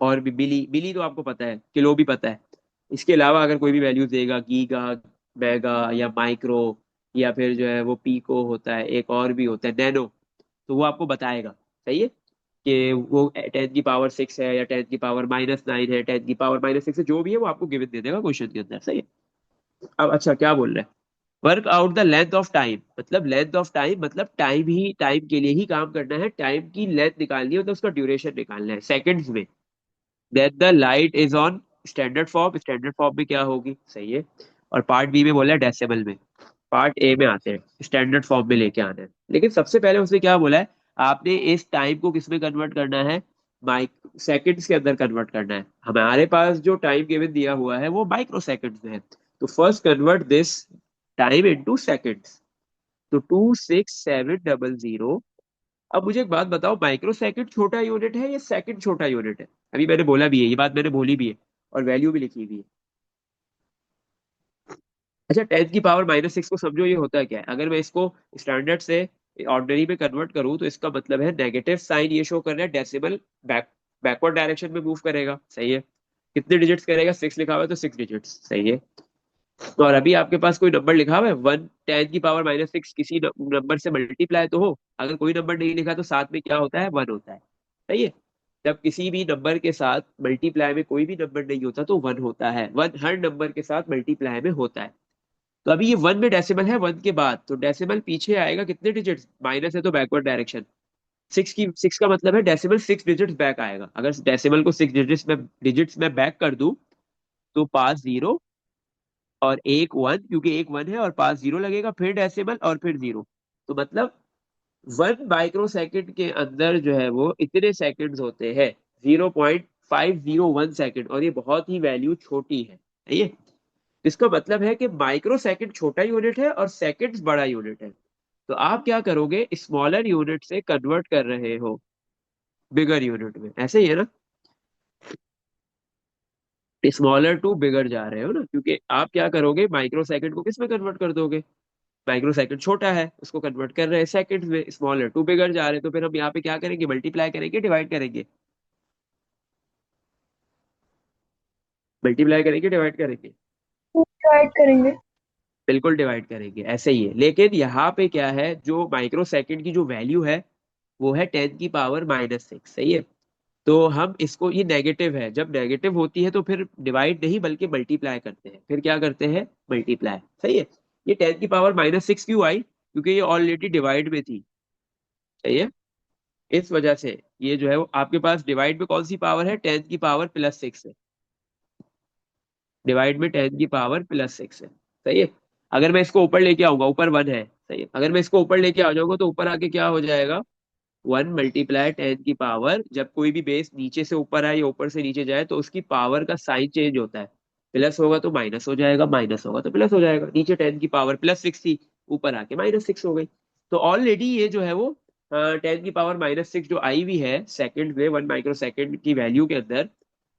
और भी बिली, बिली तो आपको पता है, किलो भी पता है। इसके अलावा अगर कोई भी वैल्यूज देगा, गीगा, मेगा या माइक्रो, या फिर जो है वो पीको होता है, एक और भी होता है नैनो, तो वो आपको बताएगा। सही है, कि वो 10 की पावर 6 है या 10 की पावर -9 है, 10 की पावर -6 है, जो भी है वो आपको गिवन दे देगा क्वेश्चन के अंदर। सही है। अब अच्छा क्या बोल रहे हैं? Work out the length of time, मतलब लेंथ ऑफ टाइम मतलब टाइम ही, टाइम के लिए ही काम करना है, टाइम की लेंथ निकालनी है, मतलब उसका ड्यूरेशन निकालना है सेकंड्स में। That the light is on standard form, standard form में क्या होगी? सही है। और पार्ट बी में बोला है डेसिमल में। पार्ट ए में आते हैं, स्टैंडर्ड फॉर्म में लेके आना है। लेकिन सबसे पहले उसने क्या बोला है? आपने इस टाइम को किस में कन्वर्ट करना है? माइक सेकंड्स के अंदर कन्वर्ट करना है। हमारे पास जो टाइम गिवन दिया हुआ है वो माइक्रो सेकंड्स में है। तो first convert this time into seconds. तो 26700। अब मुझे एक बात बताओ, माइक्रो सेकंड छोटा यूनिट है या सेकंड छोटा यूनिट है? अभी मैंने बोला भी है, ये बात मैंने बोली भी है, और वैल्यू भी लिखी हुई है। अच्छा, 10 की पावर -6 को समझो, ये होता है क्या है? अगर मैं इसको स्टैंडर्ड से ऑर्डिनरी में कन्वर्ट करूं तो इसका मतलब है नेगेटिव साइन ये शो कर रहा है, डेसिमल बैकवर्ड डायरेक्शन में मूव करेगा। सही है। कितने डिजिट्स करेगा? 6 लिखा हुआ है तो 6 डिजिट्स। सही है। तो और अभी आपके पास कोई नंबर लिखा हुआ है 1, 10 की पावर -6 किसी नंबर से मल्टीप्लाई तो हो। अगर कोई नंबर नहीं लिखा तो साथ में क्या होता है? 1 होता है। सही है। जब किसी भी नंबर के साथ मल्टीप्लाई में कोई भी नंबर नहीं होता तो 1 होता है। 1 हर नंबर के साथ मल्टीप्लाई में होता है। तो अभी ये 1 में डेसिमल है, 1 के बाद तो डेसिमल पीछे आएगा कितने डिजिट्स? माइनस है तो बैकवर्ड डायरेक्शन। 6 का मतलब है डेसिमल 6 डिजिट्स बैक आएगा। अगर डेसिमल को 6 डिजिट्स में बैक कर दूं तो पास जीरो और एक वन, क्योंकि एक वन है और पास जीरो लगेगा, फिर डेसिमल और फिर जीरो। तो मतलब 1 माइक्रो सेकंड के अंदर जो है वो इतने सेकंड्स होते हैं, 0.501 सेकंड, और ये बहुत ही वैल्यू छोटी है। सही है। इसका मतलब है कि माइक्रो सेकंड छोटा यूनिट है और सेकंड्स बड़ा यूनिट है। तो आप क्या करोगे? स्मॉलर यूनिट से कन्वर्ट कर रहे हो बिगर यूनिट में, ऐसे ही है ना? स्मॉलर टू बिगर जा रहे हो ना, क्योंकि आप क्या करोगे? माइक्रो सेकंड को किस में कन्वर्ट कर दोगे? माइक्रो सेकंड छोटा है, उसको कन्वर्ट कर रहे हैं सेकंड में, स्मॉलर टू बिगर जा रहे हैं, तो फिर हम यहाँ पे क्या करेंगे? मल्टीप्लाई करेंगे, डिवाइड करेंगे? मल्टीप्लाई करेंगे, डिवाइड करेंगे? डिवाइड करेंगे। बिल्कुल डिवाइड करेंगे, ऐसे ही है। लेकिन यहाँ पे क्या है, जो माइक्रो सेकंड की जो वैल्यू है वो है 10 की पावर -6। सही है। तो हम इसको, ये नेगेटिव है, जब नेगेटिव होती है तो फिर डिवाइड नहीं बल्कि मल्टीप्लाई करते हैं। फिर क्या करते हैं? मल्टीप्लाई। सही है। ये 10 की पावर -6 क्यों आई? क्योंकि ये ऑलरेडी डिवाइड में थी। सही है। इस वजह से ये जो है वो आपके पास डिवाइड में कौन सी पावर है? 10 की पावर +6 है। डिवाइड में 10 की पावर +6 है। सही है। अगर मैं इसको ऊपर लेके आऊंगा, ऊपर 1 है। सही है, अगर मैं इसको ऊपर लेके आ जाऊंगा तो ऊपर आके क्या हो जाएगा? 1 × 10 की पावर, जब कोई भी बेस नीचे से ऊपर आए या ऊपर से नीचे जाए तो उसकी पावर का साइन चेंज होता है। प्लस होगा तो माइनस हो जाएगा, माइनस होगा तो प्लस हो जाएगा। नीचे 10 की पावर +6 थी, ऊपर आके -6 हो गई। तो ऑलरेडी ये जो है वो 10 की पावर -6 जो आई हुई है सेकंड में, 1 माइक्रो सेकंड की वैल्यू के अंदर,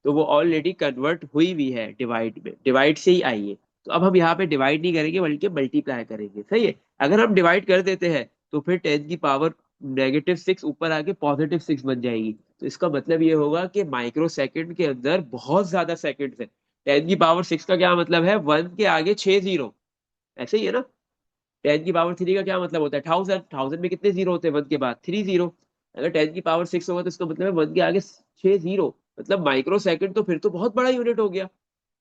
तो वो ऑलरेडी कन्वर्ट हुई हुई है डिवाइड में, डिवाइड से ही आई है। तो अब हम यहाँ पे डिवाइड नहीं करेंगे बल्कि मल्टीप्लाई करेंगे। सही है। अगर हम डिवाइड कर देते हैं तो फिर 10 की पावर -6 ऊपर आके +6 बन जाएगी। तो इसका मतलब ये होगा कि माइक्रो सेकंड के अंदर बहुत ज्यादा सेकंड्स है। 10 की पावर 6 का क्या मतलब है, 1 के आगे 6 जीरो, ऐसे ही है ना। 10 की पावर 3 का क्या मतलब होता है, 1000, 1000 में कितने जीरो होते हैं 1 के बाद, 3 जीरो। अगर 10 की पावर 6 होगा तो इसका मतलब है 1 के आगे 6 जीरो, मतलब माइक्रो सेकंड तो फिर तो बहुत बड़ा यूनिट हो गया।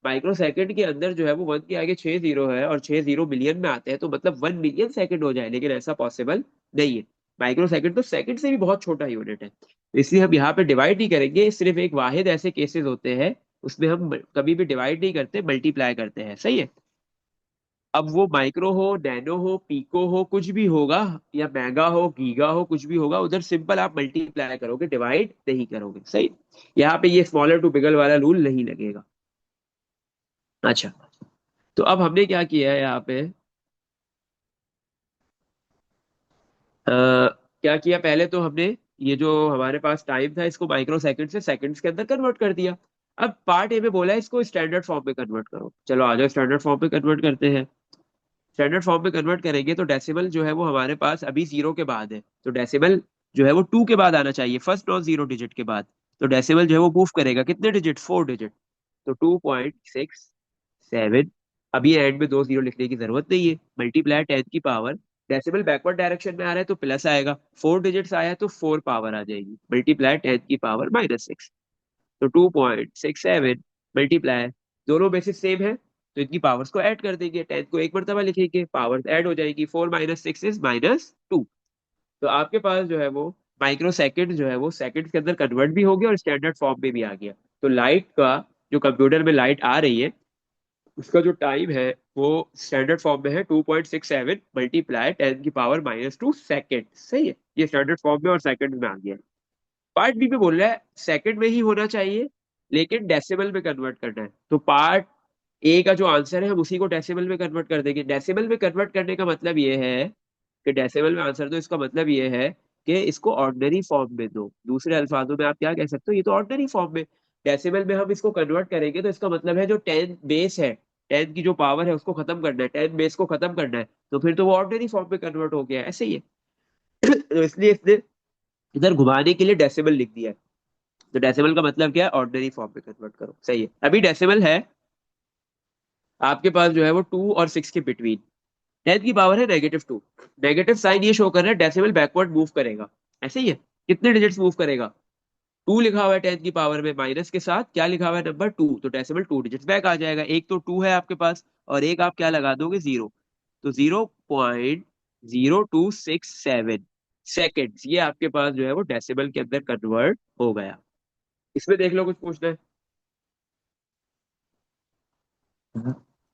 माइक्रो सेकंड के अंदर जो है वो 1 के आगे 6 जीरो है, और 6 जीरो मिलियन में आते हैं, तो मतलब 1 मिलियन सेकंड हो जाए, लेकिन ऐसा पॉसिबल नहीं है। माइक्रो सेकंड तो सेकंड से भी बहुत छोटा यूनिट है, इसलिए हम यहाँ पे डिवाइड नहीं करेंगे। सिर्फ एक वाहिद ऐसे केसेस होते हैं उसमें हम कभी भी डिवाइड नहीं करते, मल्टीप्लाई करते हैं, सही है। अब वो माइक्रो हो, नैनो हो, पीको हो, कुछ भी होगा, या मेगा हो, गीगा हो, कुछ भी होगा, उधर सिंपल आप मल्टीप्लाई करोगे, डिवाइड नहीं करोगे, सही। यहाँ पे ये स्मॉलर टू बिगर वाला रूल नहीं लगेगा। अच्छा, तो अब हमने क्या किया है यहाँ पे, क्या किया, पहले तो हमने ये जो हमारे पास टाइम था इसको माइक्रो सेकंड से सेकंड्स के अंदर कन्वर्ट कर दिया। अब पार्ट ए में बोला है इसको स्टैंडर्ड फॉर्म में कन्वर्ट करो, चलो आ जाओ स्टैंडर्ड फॉर्म में कन्वर्ट करते हैं। स्टैंडर्ड फॉर्म में कन्वर्ट करेंगे तो डेसिमल जो है वो हमारे पास अभी 0 के बाद है, तो डेसिमल जो है वो 2 के बाद आना चाहिए, फर्स्ट नॉन जीरो डिजिट के बाद। तो डेसिमल जो है वो मूव करेगा कितने डिजिट, 4 डिजिट। तो 2.67। अब ये एंड में 2 जीरो लिखने की जरूरत नहीं है, मल्टीप्लाई 10 की पावर, डेसिमल बैकवर्ड डायरेक्शन में आ रहा है तो प्लस आएगा, 4 डिजिट्स आया है तो 4 पावर आ जाएगी, मल्टीप्लाई 10 की पावर -6। तो 2.67 मल्टीप्लाई, दोनों बेसिस सेम है तो इनकी पावर्स को ऐड कर देंगे, 10 को एक मरतबा लिखेंगे, पावर्स ऐड हो जाएगी, 4 - 6 इज -2। तो आपके पास जो है वो माइक्रो सेकंड जो है वो सेकंड के अंदर कन्वर्ट भी हो गया और स्टैंडर्ड फॉर्म में भी आ गया। तो लाइट का, जो कंप्यूटर में लाइट आ रही है उसका जो टाइम है वो स्टैंडर्ड फॉर्म में है 2.67 मल्टीप्लाई 10 की पावर -2 सेकेंड, सही है। ये स्टैंडर्ड फॉर्म में और सेकंड में आ गया। पार्ट बी में बोल रहा है सेकंड में ही होना चाहिए लेकिन डेसिमल में कन्वर्ट करना है, तो पार्ट ए का जो आंसर है हम उसी को डेसिमल में कन्वर्ट कर देंगे। डेसिमल में कन्वर्ट करने का मतलब ये है कि डेसिमल में आंसर दो, इसका मतलब ये है कि इसको ऑर्डिनरी फॉर्म में दो। दूसरे अल्फाजों में आप क्या कह सकते हो, ये तो ऑर्डिनरी फॉर्म में, डेसिमल में हम इसको कन्वर्ट करेंगे तो इसका मतलब है जो 10 बेस है, 10 की जो पावर है उसको खत्म करना है, 10 बेस को खत्म करना है, तो फिर तो वो ऑर्डिनरी फॉर्म में कन्वर्ट हो गया है, ऐसे ही है। तो इसलिए इसने इधर घुमाने के लिए डेसिमल लिख दिया है। तो डेसिमल का मतलब क्या है, ऑर्डिनरी फॉर्म में कन्वर्ट करो, सही है। अभी डेसिमल है आपके पास जो है वो 2 और 6 के बिटवीन, 10 की पावर है -2, नेगेटिव साइन ये शो कर रहा है डेसिमल बैकवर्ड मूव करेगा, ऐसे ही है। कितने डिजिट्स मूव करेगा, 2 लिखा हुआ है 10 की पावर में, माइनस के साथ क्या लिखा हुआ है नंबर 2, तो डेसिमल 2 डिजिट्स बैक आ जाएगा। एक तो 2 है आपके पास और एक आप क्या लगा दोगे, 0। तो 0.0267 सेकेंड्स ये आपके पास जो है वो डेसिमल के अंदर कन्वर्ट हो गया। इसमें देख लो कुछ पूछना है।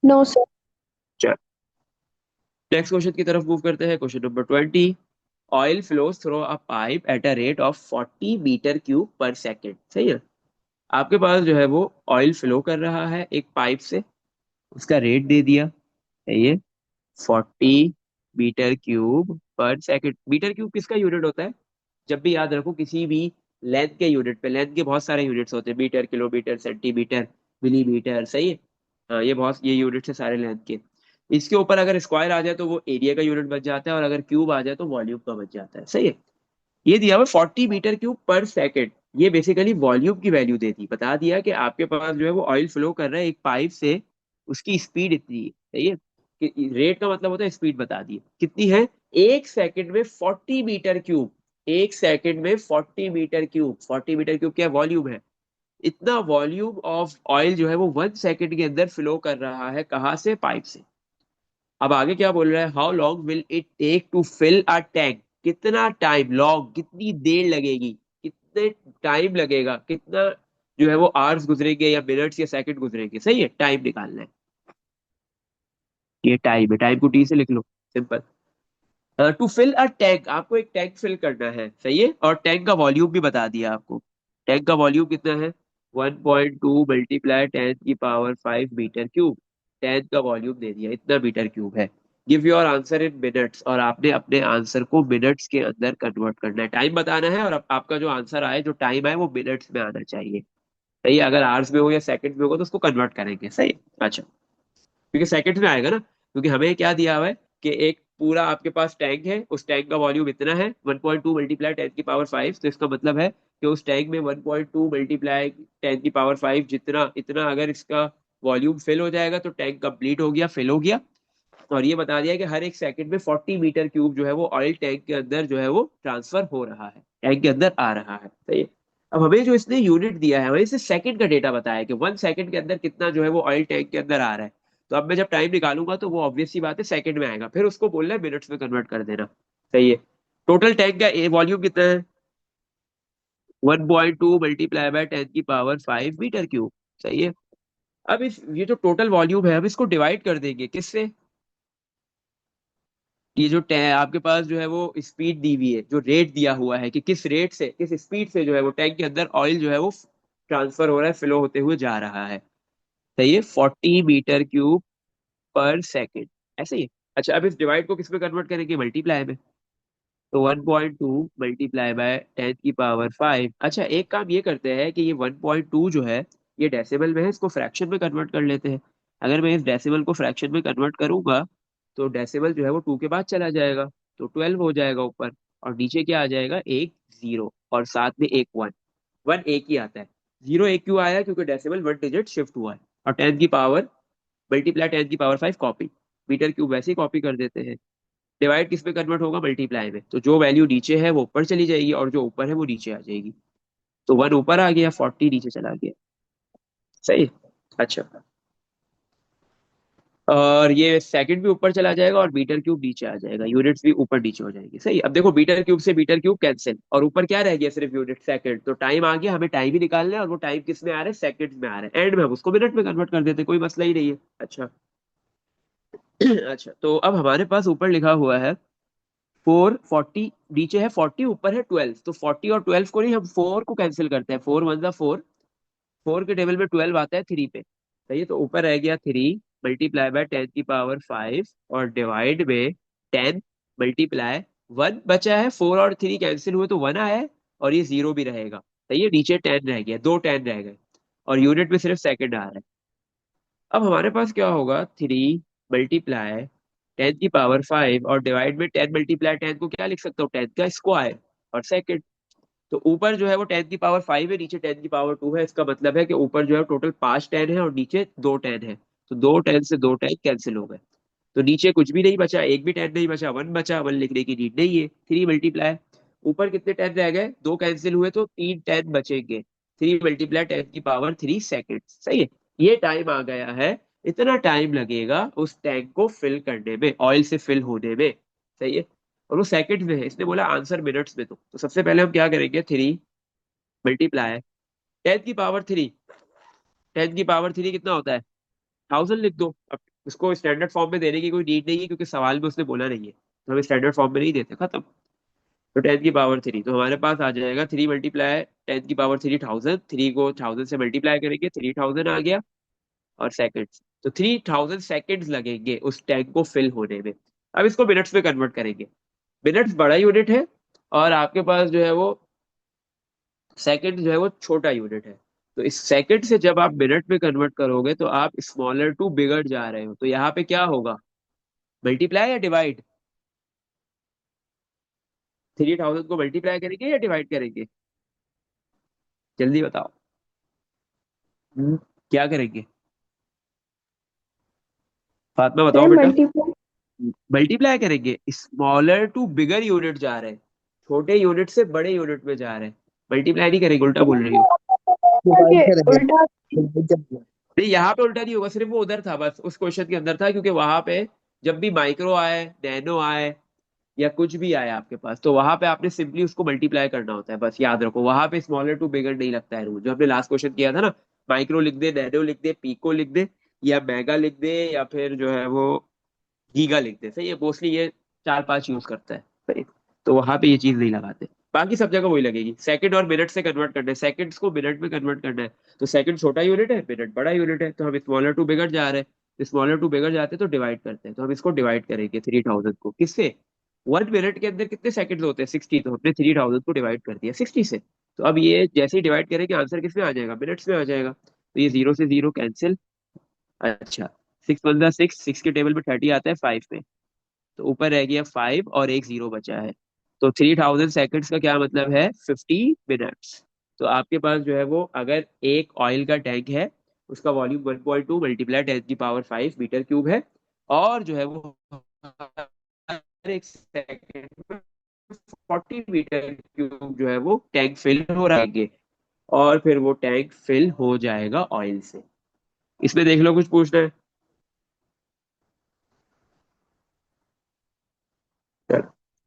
No, sir. नेक्स्ट क्वेश्चन की तरफ मूव करते हैं, question number 20। Oil flows through a pipe at a rate of 40 metre cube per second, सही है। आपके पास जो है वो ऑयल फ्लो कर रहा है एक पाइप से, उसका रेट दे दिया है ये 40 metre cube per second. Metre cube किसका यूनिट होता है, जब भी याद रखो किसी भी लेंथ के यूनिट पे, लेंथ के बहुत सारे यूनिट्स होते हैं, मीटर, किलोमीटर, सेंटीमीटर, मिलीमीटर, सही है। हाँ, ये यूनिट्स है सारे लेंथ के। इसके ऊपर अगर स्क्वायर आ जाए तो वो एरिया का यूनिट बन जाता है, और अगर क्यूब आ जाए तो वॉल्यूम का बन जाता है, सही है। ये दिया हुआ 40 मीटर क्यूब पर सेकेंड, ये बेसिकली वॉल्यूम की वैल्यू दे दी, बता दिया कि आपके पास जो है वो ऑयल फ्लो कर रहा है एक पाइप से, उसकी स्पीड इतनी है, सही है। रेट का मतलब होता है स्पीड, बता दी कितनी है, 1 सेकंड में 40 मीटर क्यूब, 1 सेकंड में 40 मीटर क्यूब, 40 मीटर क्यूब क्या वॉल्यूम है, इतना वॉल्यूम ऑफ ऑयल जो है वो 1 सेकंड के अंदर फ्लो कर रहा है, कहाँ से, पाइप से। अब आगे क्या बोल रहा है, how long will it take to fill a tank, कितना टाइम, लॉन्ग कितनी देर लगेगी, कितने टाइम लगेगा, कितना जो है वो आवर्स गुजरेंगे या मिनट्स या सेकंड गुजरेंगे, सही है, टाइम निकालना है। ये टाइम है, टाइम को टी से लिख लो, simple. To fill a tank, आपको एक टैंक फिल करना है, सही है, और टैंक का वॉल्यूम भी बता दिया आपको। टैंक का वॉल्यूम कितना है, 1.2 मल्टीप्लाई 10 की पावर 5 मीटर क्यूब, टैंक का वॉल्यूम दे दिया, इतना मीटर क्यूब है। Give your answer in minutes, और आपने अपने आंसर को मिनट्स के अंदर कन्वर्ट करना है, टाइम बताना है, और आपका जो आंसर आए, जो टाइम आए, वो मिनट्स में आना चाहिए, सही है। अगर आवर्स में हो या सेकंड में होगा तो उसको कन्वर्ट करेंगे, सही है। अच्छा, क्योंकि सेकंड में आएगा ना, क्योंकि हमें क्या दिया हुआ है कि एक पूरा आपके पास टैंक है, उस टैंक का वॉल्यूम इतना है, 1.2 मल्टीप्लाई 10 की पावर 5, तो इसका मतलब है कि उस टैंक में 1.2 मल्टीप्लाई 10 की पावर 5 जितना इतना अगर इसका वॉल्यूम फिल हो जाएगा तो टैंक कंप्लीट हो गया, फिल हो गया। और ये बता दिया कि हर एक सेकंड में 40 मीटर क्यूब जो है वो ऑयल टैंक के अंदर जो है वो ट्रांसफर हो रहा है, टैंक के अंदर आ रहा है। सही है। अब हमें जो इसने यूनिट दिया है, हमें इसे सेकंड का डेटा बताया है कि 1 सेकंड के अंदर कितना जो है वो ऑयल टैंक के अंदर आ रहा है। तो अब मैं जब टाइम निकालूंगा तो वो ऑब्वियस सी बात है सेकंड में आएगा, फिर उसको बोलना है मिनट्स में कन्वर्ट कर देना। सही है। टोटल टैंक का वॉल्यूम कितना है? 1.2 मल्टीप्लाई बाय 10 की पावर 5 मीटर क्यूब। सही है। अब इस ये जो टोटल वॉल्यूम है, हम इसको डिवाइड कर देंगे किससे? ये जो आपके पास जो है वो स्पीड दी हुई है, जो रेट दिया हुआ है कि किस रेट से, किस स्पीड से जो है वो टैंक के अंदर ऑयल जो है वो ट्रांसफर हो रहा है, फ्लो होते हुए जा रहा है। सही है। 40 मीटर क्यूब पर सेकेंड। ऐसे ही है। अच्छा, अब इस डिवाइड को किस में कन्वर्ट करेंगे? मल्टीप्लाई में। तो 1.2 मल्टीप्लाई बाय 10 की पावर 5। अच्छा, एक काम ये करते हैं कि ये 1.2 जो है ये डेसिमल में है, इसको फ्रैक्शन में कन्वर्ट कर लेते हैं। अगर मैं इस डेसिमल को फ्रैक्शन में कन्वर्ट करूंगा तो डेसिमल जो है वो 2 के बाद चला जाएगा, तो 12 हो जाएगा ऊपर। और नीचे क्या आ जाएगा? एक जीरो और साथ में एक वन। वन एक ही आता है। जीरो एक क्यों आया? क्योंकि डेसिमल 1 डिजिट शिफ्ट हुआ है। और 10 की पावर मल्टीप्लाई 10 की पावर 5 कॉपी। मीटर क्यूब वैसे ही कॉपी कर देते हैं। डिवाइड किस में कन्वर्ट होगा? मल्टीप्लाई में। तो जो वैल्यू नीचे है वो ऊपर चली जाएगी और जो ऊपर है वो नीचे आ जाएगी। तो 1 ऊपर आ गया, 40 नीचे चला गया। सही है? अच्छा, और ये सेकंड भी ऊपर चला जाएगा और मीटर क्यूब नीचे आ जाएगा, यूनिट्स भी ऊपर नीचे हो जाएगी। सही। अब देखो, मीटर क्यूब से मीटर क्यूब कैंसिल और ऊपर क्या रह गया? सिर्फ यूनिट, सेकंड। तो टाइम आ गया, हमें टाइम ही निकालना है और वो टाइम किस में आ रहा है? सेकंड में आ रहा है। एंड में हम उसको मिनट में कन्वर्ट कर देते हैं, कोई मसला ही नहीं है। अच्छा। अच्छा, तो अब हमारे पास ऊपर लिखा हुआ है 440, नीचे है 40, ऊपर है 12। तो 40 और 12 को नहीं, हम 4 को कैंसिल करते हैं। 4 1 जा 4, 4 के टेबल में 12 आता है 3 पे। सही है। तो ऊपर रह गया 3 मल्टीप्लाई बाय 10 की पावर 5 और डिवाइड में 10 मल्टीप्लाई 1 बचा है। 4 और 3 कैंसिल हुए तो 1 आया है और ये जीरो भी रहेगा। सही है। नीचे 10 रह गया, दो 10 रह गए और यूनिट में सिर्फ सेकंड आ रहा है। अब हमारे पास क्या होगा? 3 मल्टीप्लाई 10 की पावर 5 और डिवाइड में 10 मल्टीप्लाई 10 को क्या लिख सकता हूँ? 10 का स्क्वायर और सेकंड। तो ऊपर जो है वो 10 की पावर 5 है, नीचे 10 की पावर 2 है। इसका मतलब है कि ऊपर जो है टोटल 5 10 है और नीचे दो 10 है। तो दो 10 से दो 10 कैंसिल हो गए। तो नीचे कुछ भी नहीं बचा, एक भी 10 नहीं बचा, 1 बचा। 1 लिखने की नीड नहीं है। 3 मल्टीप्लाई, ऊपर कितने 10 रह गए? दो कैंसिल हुए तो तीन 10 बचेंगे। 3 मल्टीप्लाई 10 की पावर 3 सेकेंड। सही है। ये टाइम आ गया है। इतना टाइम लगेगा उस टैंक को फिल करने में, ऑयल से फिल होने में। सही है। और वो सेकंड में है, इसने बोला आंसर मिनट्स में। तो सबसे पहले हम क्या करेंगे? 3 मल्टीप्लाई 10 की पावर 3। 10 की पावर 3 कितना होता है? 1000 लिख दो। अब उसको स्टैंडर्ड फॉर्म में देने की कोई नीड नहीं है क्योंकि सवाल में उसने बोला नहीं है, तो हम स्टैंडर्ड फॉर्म में नहीं देते, खत्म। तो 10 की पावर 3, तो हमारे पास आ जाएगा 3 मल्टीप्लाई 10 की पावर 3 1000। 3 को 1000 से मल्टीप्लाई करेंगे, 3000 आ गया। और सेकंड्स, तो 3000 सेकंड्स लगेंगे उस टैंक को फिल होने में। अब इसको मिनट्स में कन्वर्ट करेंगे। मिनट्स बड़ा यूनिट है और आपके पास जो है वो सेकंड जो है वो छोटा यूनिट है। तो इस सेकंड से जब आप मिनट में कन्वर्ट करोगे तो आप स्मॉलर टू बिगड़ जा रहे हो, तो यहाँ पे क्या होगा? मल्टीप्लाई या डिवाइड? 3000 को मल्टीप्लाई करेंगे या डिवाइड करेंगे? जल्दी बताओ। क्या करेंगे? फातिमा बताओ सर बेटा। मल्टीप्लाई। मल्टीप्लाई करेंगे, स्मॉलर टू बिगर यूनिट जा रहे हैं, छोटे यूनिट से बड़े यूनिट में जा रहे हैं। मल्टीप्लाई नहीं करेंगे, उल्टा बोल रही हो। डिवाइड करेंगे। उल्टा। नहीं, यहाँ पे उल्टा नहीं होगा, सिर्फ वो उधर था, बस उस क्वेश्चन के अंदर था, क्योंकि वहां पे जब भी माइक्रो आए, नैनो आए या कुछ भी आए आपके पास, तो वहां पे आपने सिंपली उसको मल्टीप्लाई करना होता है। बस याद रखो, वहां पे स्मॉलर टू बिगर नहीं लगता है रूल, जो हमने लास्ट क्वेश्चन किया था ना। माइक्रो लिख दे, नैनो लिख दे, पीको लिख दे, या मेगा लिख दे, या फिर जो है वो गीगा लिख दे। सही है। मोस्टली ये चार पांच यूज करता है। सही। तो वहां पे ये चीज नहीं लगाते। बाकी सब जगह वही लगेगी। सेकंड और मिनट से कन्वर्ट करना है, सेकंड्स को मिनट में कन्वर्ट करना है। तो सेकंड छोटा यूनिट है, मिनट बड़ा यूनिट है, तो हम स्मॉलर टू बिगड़ जा रहे हैं। स्मॉलर टू बिगड़ जाते हैं तो डिवाइड करते हैं। तो हम इसको डिवाइड करेंगे 3000 को किससे? 1 मिनट के अंदर कितने सेकंड होते हैं? 60। तो हमने 3000 को डिवाइड कर दिया 60 से। तो अब ये जैसे ही डिवाइड करेंगे आंसर किस में आ जाएगा? मिनट्स में आ जाएगा। तो ये जीरो से जीरो कैंसिल। अच्छा, 6 1 जा 6, 6 के टेबल में 30 आता है 5 में। तो ऊपर रह गया 5 और एक जीरो बचा है। तो 3000 सेकेंड्स का क्या मतलब है, 50 मिनट्स। तो आपके पास जो है वो, अगर एक ऑयल का टैंक है, उसका वॉल्यूम 1.2 मल्टीप्लाई 10 की पावर 5 मीटर क्यूब है, और जो है वो हर एक सेकेंड में 40 मीटर क्यूब जो है वो टैंक फिल हो रहेंगे, और फिर वो टैंक फिल हो जाएगा ऑयल से। इसमें देख लो, कुछ पूछना है?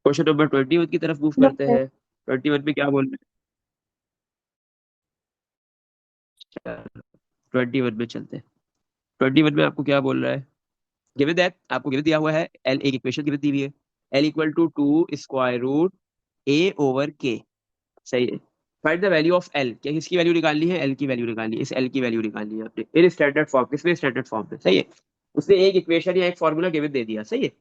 क्वेश्चन नंबर 21 की तरफ मूव No, करते sir. हैं। 21 में क्या बोल रहे हैं? 21 में चलते हैं। 21 में आपको क्या बोल रहा है? गिवन दैट, आपको गिवन दिया हुआ है एल, एक इक्वेशन गिवन दी हुई है, L equal to 2 square root A over K. सही है। Find the value of L, क्या किसकी वैल्यू निकालनी है? एल की वैल्यू निकालनी है। इस एल की वैल्यू निकालनी है आपने इन स्टैंडर्ड फॉर्म, किसमें? स्टैंडर्ड फॉर्म में। सही है। उसने एक इक्वेशन या एक फॉर्मूला गिवन दे दिया। सही है।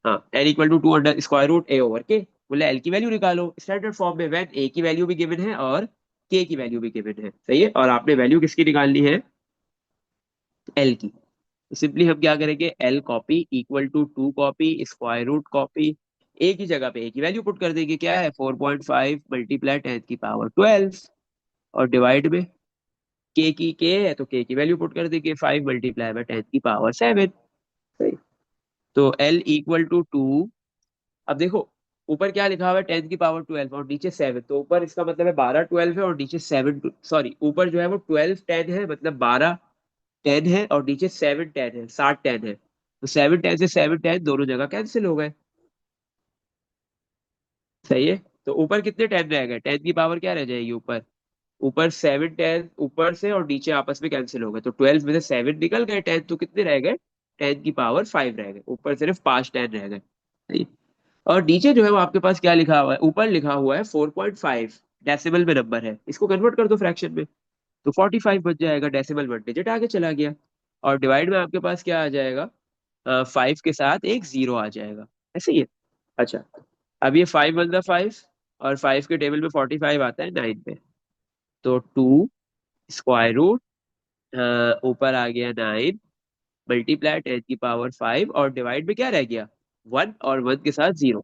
हाँ, L equal to 2 under square root A over K, बोले एल की वैल्यू निकालो स्टैंडर्ड फॉर्म में, व्हेन ए की वैल्यू भी गिवन है और के की वैल्यू भी गिवन है। सही है। और आपने वैल्यू किसकी निकालनी है? एल की। सिंपली हम क्या करेंगे, L copy equal to 2 copy square root copy, एक ही जगह पे एक ही वैल्यू पुट कर देंगे। क्या है? 4.5 मल्टीप्लाई 10 की पावर 12, और डिवाइड में के की के है तो के की वैल्यू पुट कर देंगे, 5 मल्टीप्लाई बाय 10 की पावर 7। तो एल इक्वल टू 2। अब देखो, ऊपर क्या लिखा हुआ है? 10 की पावर 12 और नीचे 7, तो ऊपर इसका मतलब है 12 12 है और नीचे 7, सॉरी ऊपर जो है वो 12 10 है, मतलब 12 10 है, और नीचे 7 10 है, 60 10 है। तो 7 10 से 7 10 दोनों जगह कैंसिल हो गए। सही है। तो ऊपर कितने 10 रह गए? 10 की पावर क्या रह जाएगी ऊपर? ऊपर 7 10 ऊपर से, और नीचे आपस में कैंसिल हो गए, तो 12 में से 7 निकल गए, 10 तो कितने रह गए? 10 की पावर 5 रह गए, ऊपर सिर्फ 5 10 रह गए। सही है? और नीचे जो है वो आपके पास क्या लिखा हुआ है? ऊपर लिखा हुआ है 4.5, डेसिमल में नंबर है, इसको कन्वर्ट कर दो फ्रैक्शन में, तो 45 बच जाएगा, डेसिमल 1 डिजिट आगे चला गया। और डिवाइड में आपके पास क्या आ जाएगा? 5 के साथ एक जीरो आ जाएगा। ऐसे ही है। अच्छा, अब ये 5 1 5, और 5 के टेबल में 45 आता है 9 पे, तो 2 स्क्वायर रूट, ऊपर आ गया 9 मल्टीप्लाई 10 की पावर 5, और डिवाइड में क्या रह गया? 1, और 1 के साथ जीरो।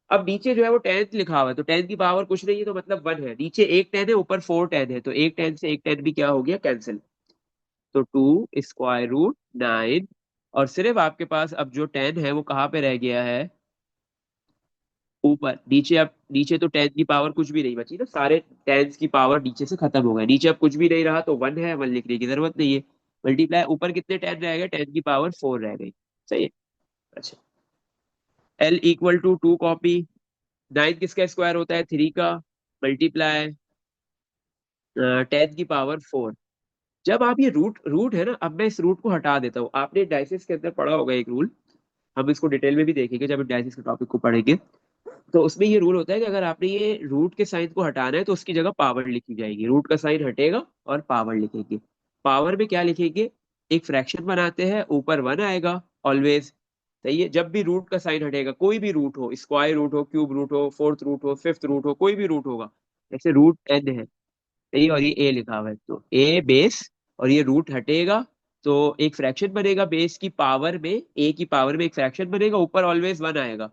अब नीचे जो है वो 10 लिखा हुआ है, तो 10 की पावर कुछ नहीं है, तो मतलब 1 है। नीचे एक 10 है, ऊपर 4 10 है, तो एक 10 से एक 10 भी क्या हो गया? कैंसिल। तो 2 स्क्वायर रूट 9, और सिर्फ आपके पास अब जो 10 है वो कहाँ पे रह गया है? ऊपर। नीचे अब, नीचे तो 10 की पावर कुछ भी नहीं बची ना, सारे 10 की पावर नीचे से खत्म हो गए, नीचे अब कुछ भी नहीं रहा, तो 1 है, 1 लिखने की जरूरत नहीं है। मल्टीप्लाई, ऊपर कितने 10 रह गए? 10 की पावर 4 रह गई। सही है। अच्छा, एल इक्वल टू 2 कॉपी, 9 किसका स्क्वायर होता है? 3 का, मल्टीप्लाई 10 की पावर 4। जब आप ये रूट रूट है ना, अब मैं इस रूट को हटा देता हूँ। आपने डाइसिस के अंदर पढ़ा होगा एक रूल, हम इसको डिटेल में भी देखेंगे जब डाइसिस के टॉपिक को पढ़ेंगे। तो उसमें ये रूल होता है कि अगर आपने ये रूट के साइन को हटाना है तो उसकी जगह पावर लिखी जाएगी, रूट का साइन हटेगा और पावर लिखेंगे। पावर में क्या लिखेंगे? एक फ्रैक्शन बनाते हैं, ऊपर 1 आएगा ऑलवेज। सही है। जब भी रूट का साइन हटेगा, कोई भी रूट हो, स्क्वायर रूट हो, क्यूब रूट हो, फोर्थ रूट हो, फिफ्थ रूट हो, कोई भी रूट होगा, जैसे रूट एन है, सही है, और ये ए लिखा हुआ है, तो ए बेस, और ये रूट हटेगा, तो एक फ्रैक्शन बनेगा बेस की पावर में, ए की पावर में एक फ्रैक्शन बनेगा, ऊपर ऑलवेज 1 आएगा,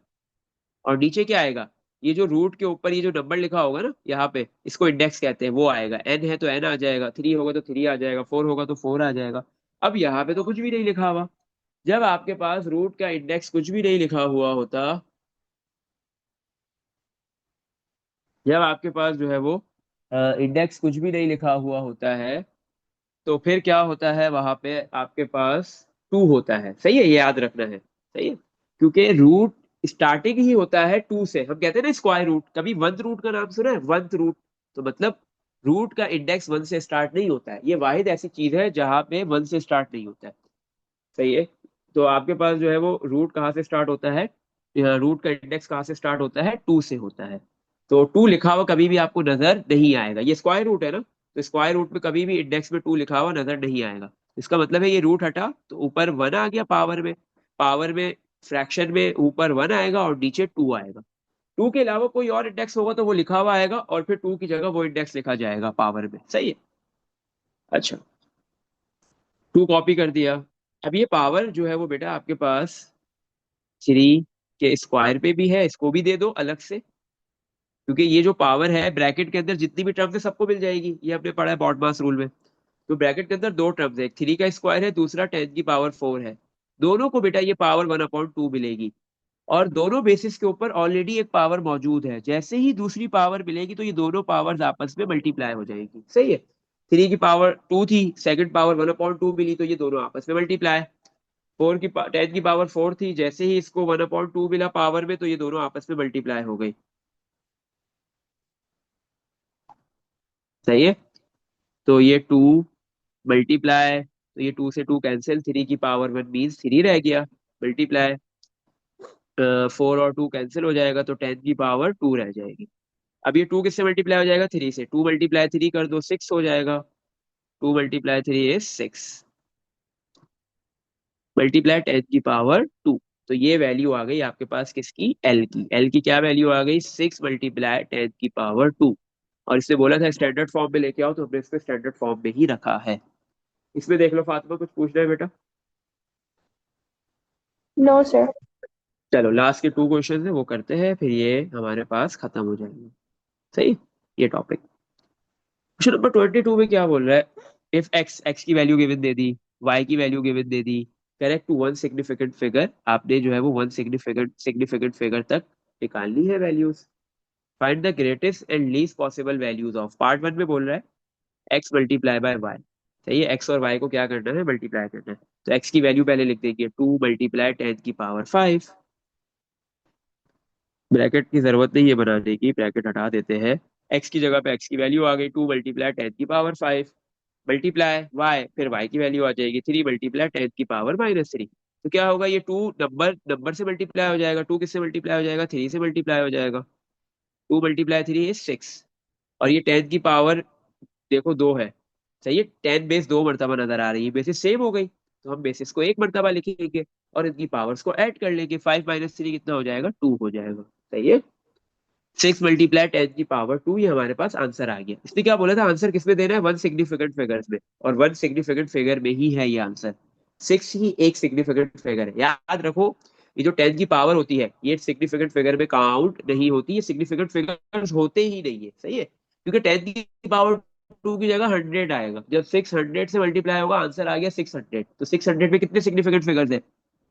और नीचे क्या आएगा? ये जो रूट के ऊपर ये जो नंबर लिखा होगा ना यहाँ पे, इसको इंडेक्स कहते हैं, वो आएगा। एन है तो एन आ जाएगा, 3 होगा तो 3 आ जाएगा, 4 होगा तो 4 आ जाएगा। अब यहाँ पे तो कुछ भी नहीं लिखा हुआ। जब आपके पास रूट का इंडेक्स कुछ भी नहीं लिखा हुआ होता, जब आपके पास जो है वो इंडेक्स कुछ भी नहीं लिखा हुआ होता है, तो फिर क्या होता है? वहां पे आपके पास 2 होता है। सही है, ये याद रखना है। सही है। क्योंकि रूट स्टार्टिंग ही होता है 2 से, हम कहते हैं ना स्क्वायर रूट, कभी वंथ रूट का नाम सुना है? वंथ रूट, तो मतलब रूट का इंडेक्स 1 से स्टार्ट नहीं होता है, ये वाहिद ऐसी चीज है जहां पे 1 से स्टार्ट नहीं होता है। सही है। तो आपके पास जो है वो रूट कहाँ से स्टार्ट होता है? रूट का इंडेक्स कहाँ से स्टार्ट होता है? 2 से होता है। तो 2 लिखा हुआ कभी भी आपको नजर नहीं आएगा, ये स्क्वायर रूट है ना, तो स्क्वायर रूट में कभी भी इंडेक्स में 2 लिखा हुआ नजर नहीं आएगा। इसका मतलब है ये रूट हटा तो ऊपर 1 आ गया, पावर में, पावर में फ्रैक्शन में ऊपर 1 आएगा और नीचे 2 आएगा। 2 के अलावा कोई और इंडेक्स होगा तो वो लिखा हुआ आएगा, और फिर 2 की जगह वो इंडेक्स लिखा जाएगा पावर में। सही है। अच्छा, 2 कॉपी कर दिया। अब ये पावर जो है वो बेटा आपके पास 3 कि स्क्वायर पे भी है, इसको भी दे दो अलग से, क्योंकि ये जो पावर है ब्रैकेट के अंदर जितनी भी टर्म्स है सबको मिल जाएगी, ये हमने पढ़ा है बॉडमास रूल में। तो ब्रैकेट के अंदर दो टर्म्स है, एक 3 का स्क्वायर है, दूसरा 10 की पावर 4 है। दोनों को बेटा ये पावर 1/2 मिलेगी, और दोनों बेसिस के ऊपर ऑलरेडी एक पावर मौजूद है। जैसे ही दूसरी पावर मिलेगी तो ये दोनों पावर्स आपस में मल्टीप्लाई हो जाएगी, सही है। 3 की पावर 2 थी, सेकंड पावर 1/2 मिली, तो ये दोनों आपस में मल्टीप्लाई। 10 की पावर 4 थी, जैसे ही इसको 1/2 मिला पावर में, तो ये दोनों आपस में मल्टीप्लाई हो गई, सही है। तो ये 2 मल्टीप्लाई, तो ये 2 से 2 कैंसिल, 3 की पावर 1 मीन्स 3 रह गया, मल्टीप्लाई 4 और 2 कैंसिल हो जाएगा, तो 10 की पावर 2 रह जाएगी। अब ये 2 किससे मल्टीप्लाई हो जाएगा, 3 से। 2 × 3 कर दो, 6 हो जाएगा। 2 × 3 = 6, मल्टीप्लाई 10 की पावर 2। तो ये वैल्यू आ गई आपके पास किसकी, एल की। एल की क्या वैल्यू आ गई, 6 × 10 की पावर 2। और इससे बोला था स्टैंडर्ड फॉर्म में लेके आओ, तो हमने इसको स्टैंडर्ड फॉर्म में ही रखा है। इसमें देख लो फातिमा, कुछ पूछना है बेटा? No, sir. चलो लास्ट के 2 क्वेश्चन है वो करते हैं, फिर ये हमारे पास खत्म हो जाएंगे, सही। ये टॉपिक क्वेश्चन नंबर 22 में क्या बोल रहा है, इफ एक्स, एक्स की वैल्यू गिवन दे दी, वाई की वैल्यू गिवन दे दी, correct to one significant figure, आपने जो है वो वन सिग्निफिकेंट फिगर तक निकालनी है values. Find the greatest and least possible values of, part 1 में बोल रहा है एक्स मल्टीप्लाई बाय वाई, सही है। एक्स और वाई को क्या करना है, मल्टीप्लाई करना है। तो एक्स की वैल्यू पहले लिख देंगे, 2 × 10 की पावर 5, ब्रैकेट की जरूरत नहीं है बनाने की, ब्रैकेट हटा देते हैं। एक्स की जगह पे एक्स की वैल्यू आ गई, 2 × 10 की पावर 5, मल्टीप्लाई वाई, फिर वाई की वैल्यू आ जाएगी 3 × 10 की पावर-3। तो क्या होगा, ये 2 नंबर नंबर से मल्टीप्लाई हो जाएगा, 2 किससे मल्टीप्लाई हो जाएगा, 3 से मल्टीप्लाई हो जाएगा। 2 × 3 = 6। और ये 10 की पावर देखो 2 है, सही है। 10 बेस 2 मरतबा नजर आ रही है, बेसिस सेम हो गई, तो हम बेसिस को 1 मरतबा लिखेंगे और इनकी पावर्स को ऐड कर लेंगे। 5 - 3 कितना हो जाएगा, 2 हो जाएगा, सही है। 6 × 10 की पावर 2, ये हमारे पास आंसर आ गया। इसने क्या बोला था, आंसर किसमें देना है, वन सिग्निफिकेंट फिगर्स में, और वन सिग्निफिकेंट फिगर में ही है ये आंसर। 6 ही एक सिग्निफिकेंट फिगर है, याद रखो। ये जो 10 की पावर होती है ये सिग्निफिकेंट फिगर में काउंट नहीं होती, ये सिग्निफिकेंट फिगर होते ही नहीं है, सही है। क्योंकि 10 की पावर 2 की जगह 100 आएगा, जब 600 से मल्टीप्लाई होगा आंसर आ गया 600। तो 600 में कितने सिग्निफिकेंट फिगर्स है,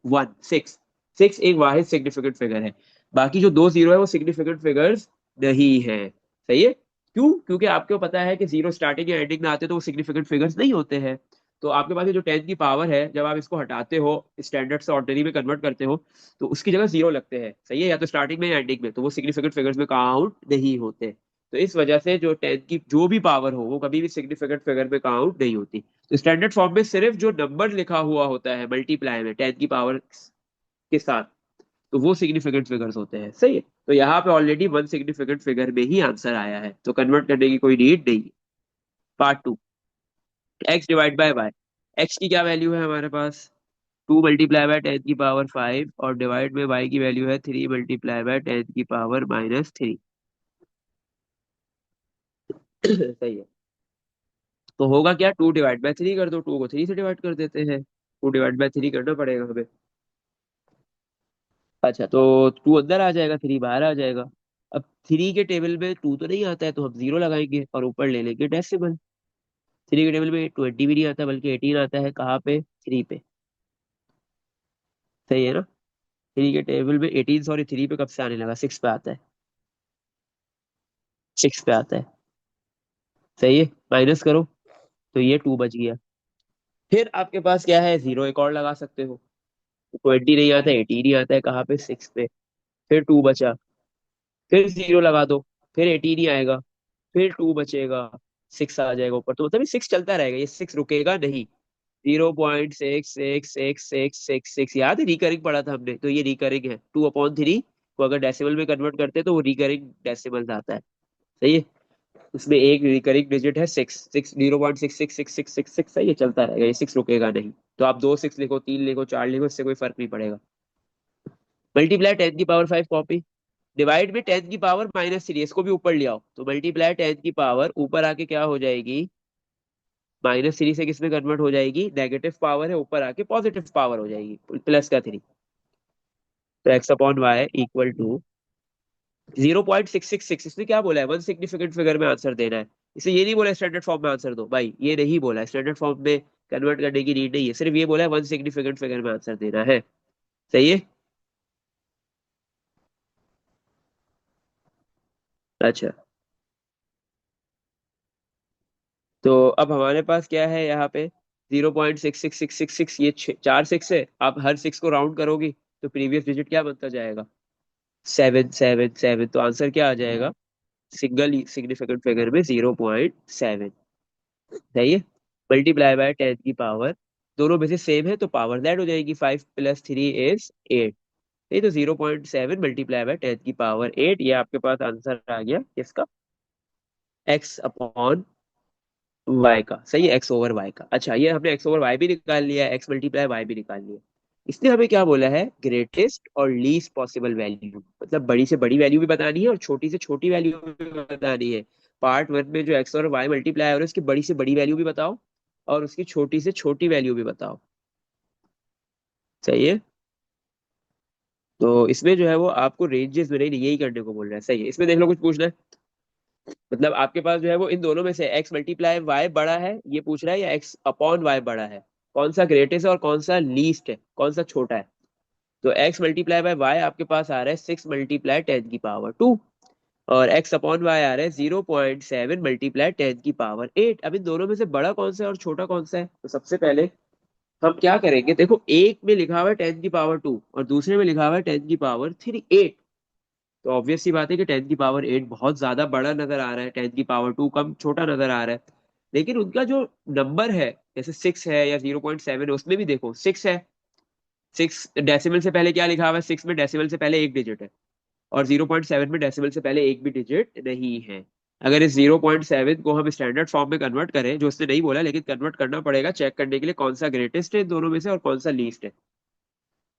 1 6। 6 एक वाहिद सिग्निफिकेंट फिगर है, बाकी जो 2 जीरो है वो सिग्निफिकेंट फिगर्स नहीं है, सही है। क्यों, क्योंकि आपको पता है कि जीरो स्टार्टिंग या एंडिंग में आते हैं तो वो सिग्निफिकेंट फिगर्स नहीं होते हैं। तो आपके पास ये जो 10 की पावर है, जब आप इसको हटाते हो, स्टैंडर्ड से ऑर्डिनरी में कन्वर्ट करते हो, तो उसकी जगह जीरो लगते हैं, सही है, या तो स्टार्टिंग में या एंडिंग में, तो वो सिग्निफिकेंट फिगर्स में काउंट नहीं होते। तो इस वजह से जो 10 की जो भी पावर हो वो कभी भी सिग्निफिकेंट फिगर में काउंट नहीं होती। तो स्टैंडर्ड फॉर्म में सिर्फ जो नंबर लिखा हुआ होता है मल्टीप्लाई में 10 की पावर के साथ, तो वो सिग्निफिकेंट फिगर्स होते हैं, सही है। तो यहाँ पे ऑलरेडी वन सिग्निफिकेंट फिगर में ही आंसर आया है, तो कन्वर्ट करने की कोई नीड नहीं। Part 2, X divide by Y. X की क्या वैल्यू है हमारे पास, 2 × 10 की पावर 5, और डिवाइड में वाई की वैल्यू है 3 × 10 की पावर-3। सही है। तो होगा क्या, 2 डिवाइड बाय 3 कर दो, 2 को 3 से डिवाइड कर देते हैं, 2 डिवाइड बाय 3 करना पड़ेगा हमें। अच्छा, तो 2 अंदर आ जाएगा, 3 बाहर आ जाएगा। अब 3 के टेबल में 2 तो नहीं आता है, तो हम 0 लगाएंगे और ऊपर ले लेंगे डेसिमल। 3 के टेबल में 20 भी नहीं आता, बल्कि 18 आता है, कहाँ पे, 3 पे, सही है ना। 3 के टेबल में 18, सॉरी 3 पे कब से आने लगा, 6 पे आता है, 6 पे आता है, सही है। माइनस करो, तो ये 2 बच गया। फिर आपके पास क्या है, 0 एक और लगा सकते हो। 20 नहीं आता, 18 ही आता है, कहाँ पे, 6 पे। फिर 2 बचा, फिर 0 लगा दो, फिर 18 ही आएगा, फिर 2 बचेगा, 6 आ जाएगा ऊपर। तो मतलब 6 चलता रहेगा, ये 6 रुकेगा नहीं। 0.6666666, याद है, रिकरिंग पढ़ा था हमने, तो ये रिकरिंग है। 2/3 को अगर डेसिमल में कन्वर्ट करते हैं तो वो रिकरिंग डेसिमल आता है, सही है। उसमें एक रिकरिंग डिजिट है 6, 6 0.666666, सही है, चलता रहेगा, ये 6 रुकेगा नहीं। तो आप 2 6 लिखो, 3 लिखो, 4 लिखो, इससे कोई फर्क नहीं पड़ेगा। मल्टीप्लाई 10 की पावर 5 कॉपी, डिवाइड में 10 की पावर-3, इसको भी ऊपर ले आओ, तो मल्टीप्लाई 10 की पावर ऊपर आके क्या हो जाएगी, -3 से किस में कन्वर्ट हो जाएगी, नेगेटिव पावर है, ऊपर आके पॉजिटिव पावर हो जाएगी, +3। तो X upon Y equal to 0.666। इसने क्या बोला है, वन सिग्निफिकेंट फिगर में आंसर देना है। इसे ये नहीं बोला स्टैंडर्ड फॉर्म में आंसर दो भाई, ये नहीं बोला, स्टैंडर्ड फॉर्म में कन्वर्ट करने की नीड नहीं है, सिर्फ ये बोला है वन सिग्निफिकेंट फिगर में आंसर देना है। सही है। अच्छा, तो अब हमारे पास क्या है यहाँ पे, 0.66666, ये चार सिक्स है, आप हर सिक्स को राउंड करोगी तो प्रीवियस डिजिट क्या बनता जाएगा, 777। तो आंसर क्या आ जाएगा, सिंगल सिग्निफिकेंट फिगर में 0.7। सही है। मल्टीप्लाई बाय 10 की पावर, दोनों में से सेम है तो पावर दैट हो जाएगी, 5 + 3 = 8। नहीं तो 0.7 मल्टीप्लाई बाय 10 की पावर 8, ये आपके पास आंसर आ गया किसका, एक्स अपॉन वाई का। सही है, एक्स ओवर वाई का। अच्छा, ये हमने एक्स ओवर वाई भी निकाल लिया, एक्स मल्टीप्लाई वाई भी निकाल लिया। इसने हमें क्या बोला है, ग्रेटेस्ट और लीस्ट पॉसिबल वैल्यू, मतलब बड़ी से बड़ी वैल्यू भी बतानी है और छोटी से छोटी वैल्यू भी बतानी है। पार्ट वन में जो एक्स और वाई मल्टीप्लाई हो रहा है उसकी बड़ी से बड़ी वैल्यू भी बताओ और उसकी छोटी से छोटी वैल्यू भी बताओ। सही है। तो इसमें जो है वो आपको रेंजेस में नहीं, यही करने को बोल रहा है। सही है, इसमें देख लो कुछ पूछना है, मतलब आपके पास जो है वो इन दोनों में से एक्स मल्टीप्लाई वाई बड़ा है ये पूछ रहा है, या एक्स अपॉन वाई बड़ा है, कौन सा ग्रेटेस्ट है और कौन सा लीस्ट है, कौन सा छोटा है। तो एक्स मल्टीप्लाई बाय वाई आपके पास आ रहा है 6 × 10⁻², और एक्स अपॉन वाई आ रहा है 0.7 × 10⁻8। अब इन दोनों में से बड़ा कौन सा है और छोटा कौन सा है, तो सबसे पहले हम क्या करेंगे, देखो एक में लिखा हुआ है 10⁻² और दूसरे में लिखा हुआ है 10⁻3 8। तो ऑब्वियस सी बात है कि 10⁻8 बहुत ज्यादा बड़ा नजर आ रहा है, 10⁻2 कम छोटा नजर आ रहा है। लेकिन उनका जो नंबर है, जैसे 6 है या 0.7 है, उसमें भी देखो 6 है। 6 डेसिमल से पहले क्या लिखा हुआ है, 6 में डेसिमल से पहले एक डिजिट है, और 0.7 में डेसिमल से पहले एक भी डिजिट नहीं है। अगर इस 0.7 को हम स्टैंडर्ड फॉर्म में कन्वर्ट करें, जो उसने नहीं बोला लेकिन कन्वर्ट करना पड़ेगा चेक करने के लिए कौन सा ग्रेटेस्ट है इन दोनों में से और कौन सा लीस्ट है,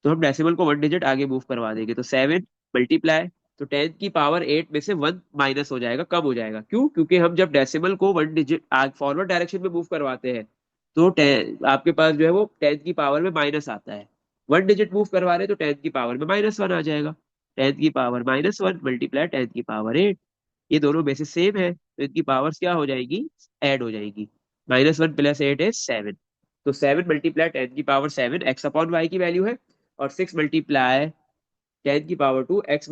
तो हम डेसिमल को वन डिजिट आगे मूव करवा देंगे। तो 7 मल्टीप्लाई, तो 10⁻8 में से 1 माइनस हो जाएगा, कम हो जाएगा। क्यों, क्योंकि हम जब डेसिमल को वन डिजिट फॉरवर्ड डायरेक्शन में मूव करवाते हैं तो 10 आपके पास जो है वो 10 की पावर में माइनस आता है। वन डिजिट मूव करवा रहे हैं तो 10 की पावर में -1 आ जाएगा। 10 की पावर -1 मल्टीप्लाई 10 की पावर 8, ये दोनों बेसिस सेम है तो इनकी पावर्स क्या हो जाएगी, ऐड हो जाएगी। -1 + 8 = 7। तो 7 मल्टीप्लाई 10 की पावर 7 एक्स अपॉन वाई की वैल्यू है, और 6 मल्टीप्लाई 10 की पावर 2 एक्स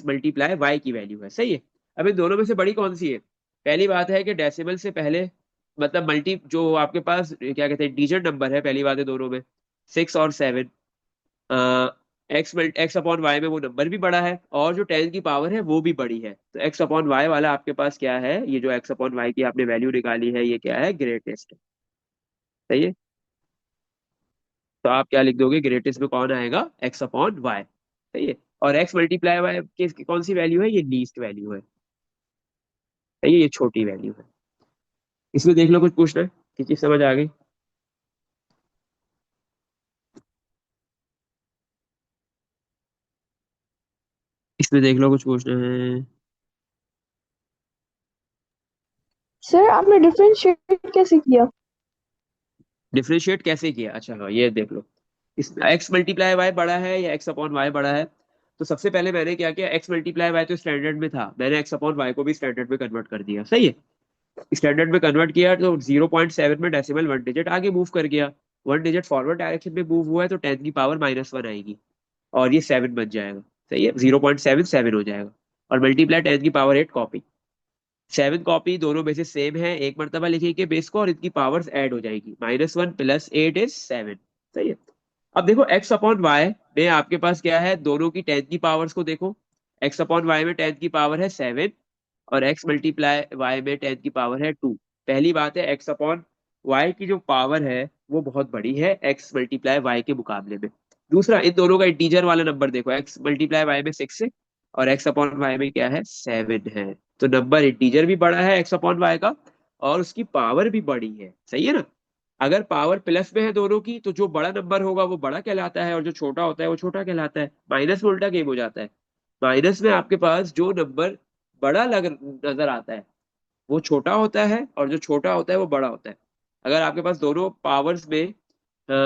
मल्टीप्लाई वाई की वैल्यू है। सही है। अब इन दोनों में से बड़ी कौन सी है, पहली बात है कि डेसिमल से पहले, मतलब मल्टी जो आपके पास क्या कहते हैं डिजिट नंबर है, पहली बात है दोनों में 6 और 7, एक्स अपॉन वाई में वो नंबर भी बड़ा है और जो 10 की पावर है वो भी बड़ी है, तो एक्स अपॉन वाई वाला आपके पास क्या है, ये जो एक्स अपॉन वाई की आपने वैल्यू निकाली है ये क्या है, ग्रेटेस्ट। सही है। तो आप क्या लिख दोगे, ग्रेटेस्ट में कौन आएगा, एक्स अपॉन वाई। सही है। और एक्स मल्टीप्लाई वाई की कौन सी वैल्यू है, ये लीस्ट वैल्यू है। सही है, ये छोटी वैल्यू है। इसमें देख लो कुछ पूछना है, किस चीज समझ आ गई। इसमें देख लो कुछ पूछना है। सर आपने डिफरेंशिएट कैसे किया? डिफरेंशिएट कैसे किया, अच्छा हाँ ये देख लो। इस एक्स मल्टीप्लाई वाई बड़ा है या एक्स अपॉन वाई बड़ा है, तो सबसे पहले मैंने क्या किया, एक्स मल्टीप्लाई वाई तो स्टैंडर्ड में था, मैंने एक्स अपॉन वाई को भी स्टैंडर्ड में कन्वर्ट कर दिया। सही है। स्टैंडर्ड में कन्वर्ट किया तो 0.7 में डेसिमल वन डिजिट आगे मूव कर गया, वन डिजिट फॉरवर्ड डायरेक्शन में मूव हुआ है तो 10 की पावर -1 आएगी और ये 7 बन जाएगा। सही है, 0.7 7 हो जाएगा, और मल्टीप्लाई 10 की पावर 8 कॉपी, 7 कॉपी, दोनों बेसिस सेम है, एक मरतबा लिखेंगे बेस को और इनकी पावर्स ऐड हो जाएगी, -1 + 8 = 7। सही है। अब देखो एक्स अपॉन वाई में आपके पास क्या है, दोनों की 10 की पावर्स को देखो। एक्स अपॉन वाई में 10 की पावर है 7 और एक्स मल्टीप्लाई वाई में 10 की पावर है 2। पहली बात है, एक्स अपॉन वाई की जो पावर है वो बहुत बड़ी है एक्स मल्टीप्लाई वाई के मुकाबले में। दूसरा, इन दोनों का इंटीजर वाला नंबर देखो, एक्स मल्टीप्लाई वाई में 6 है और एक्स अपॉन वाई में क्या है, 7 है। तो नंबर इंटीजर भी बड़ा है एक्स अपॉन वाई का और उसकी पावर भी बड़ी है। सही है ना। अगर पावर प्लस में है दोनों की तो जो बड़ा नंबर होगा वो बड़ा कहलाता है और जो छोटा होता है वो छोटा कहलाता है। माइनस में उल्टा गेम हो जाता है, माइनस में आपके पास जो नंबर बड़ा लग नजर आता है वो छोटा होता है और जो छोटा होता है वो बड़ा होता है। अगर आपके पास दोनों पावर्स में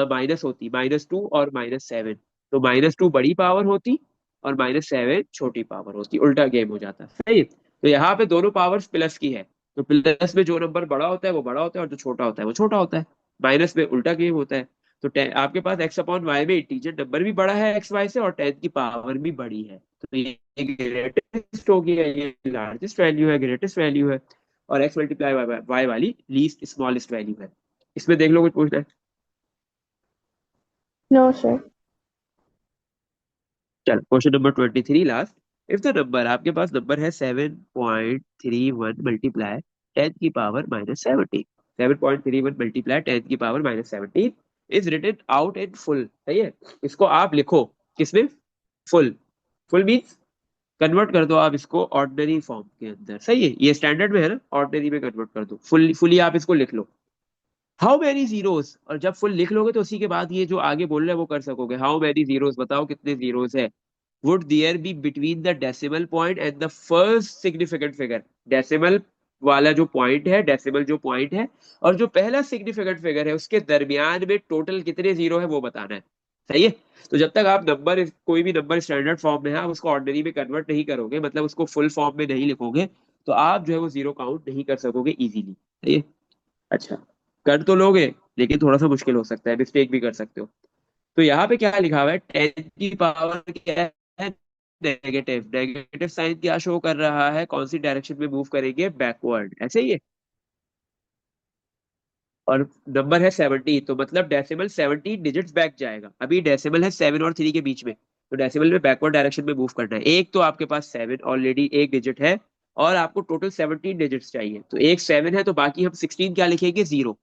माइनस होती, -2 और -7, तो -2 बड़ी पावर होती और -7 छोटी पावर होती, उल्टा गेम हो जाता है। सही है। तो यहाँ पे दोनों पावर्स प्लस की है, तो प्लस में जो नंबर बड़ा होता है वो बड़ा होता है और जो छोटा होता है वो छोटा होता है। माइनस में उल्टा गेम होता है। तो आपके पास x अपॉन वाई में इंटीजर नंबर भी बड़ा है एक्स वाई से और 10 की पावर भी बड़ी है, तो ये ग्रेटेस्ट हो गया, ये लार्जेस्ट वैल्यू है, ग्रेटेस्ट वैल्यू है। और x मल्टीप्लाई वाई वाली लीस्ट स्मॉलेस्ट वैल्यू है। इसमें देख लो कुछ पूछना है? No sir. चलो question number 23 last. If the number, आपके पास नंबर है 7.31 मल्टीप्लाई 10 की पावर -17, 7.31 मल्टीप्लाई 10 की power -17 is written out in full. सही है। इसको आप लिखो किसमें? फुल। फुल मीन्स कन्वर्ट कर दो आप इसको ऑर्डिनरी फॉर्म के अंदर। सही है, ये स्टैंडर्ड में है ना, ऑर्डिनरी में कन्वर्ट कर दो। फुली आप इसको लिख लो। हाउ मैनी जीरोस, और जब फुल लिख लोगे तो उसी के बाद ये जो आगे बोल रहे हैं वो कर सकोगे। हाउ मैनी जीरोस, बताओ कितने जीरोस है would there be between the decimal point and the first significant figure। Decimal वाला जो पॉइंट है, डेसिमल जो पॉइंट है और जो पहला सिग्निफिकेंट फिगर है उसके दरमियान में टोटल कितने जीरो है वो बताना है। सही है। तो जब तक आप नंबर, कोई भी नंबर स्टैंडर्ड फॉर्म में है, आप उसको ऑर्डिनरी में कन्वर्ट नहीं करोगे, मतलब उसको फुल फॉर्म में नहीं लिखोगे, तो आप जो है वो जीरो काउंट नहीं कर सकोगे इजीली। सही है। अच्छा, कर तो लोगे लेकिन थोड़ा सा मुश्किल हो सकता है, मिस्टेक भी कर सकते हो। तो यहाँ पे क्या लिखा हुआ है, 10 की पावर क्या है? नेगेटिव। नेगेटिव साइन क्या शो कर रहा है, कौन सी डायरेक्शन में मूव करेंगे? बैकवर्ड, ऐसे ही है। और नंबर है 17, तो मतलब डेसिमल 17 डिजिट्स बैक जाएगा। अभी डेसिमल है 7 और 3 के बीच में, तो डेसिमल में बैकवर्ड डायरेक्शन में मूव करना है। एक तो आपके पास 7 ऑलरेडी एक डिजिट है और आपको टोटल 17 डिजिट्स चाहिए, तो एक 7 है तो बाकी हम 16 क्या लिखेंगे? जीरो।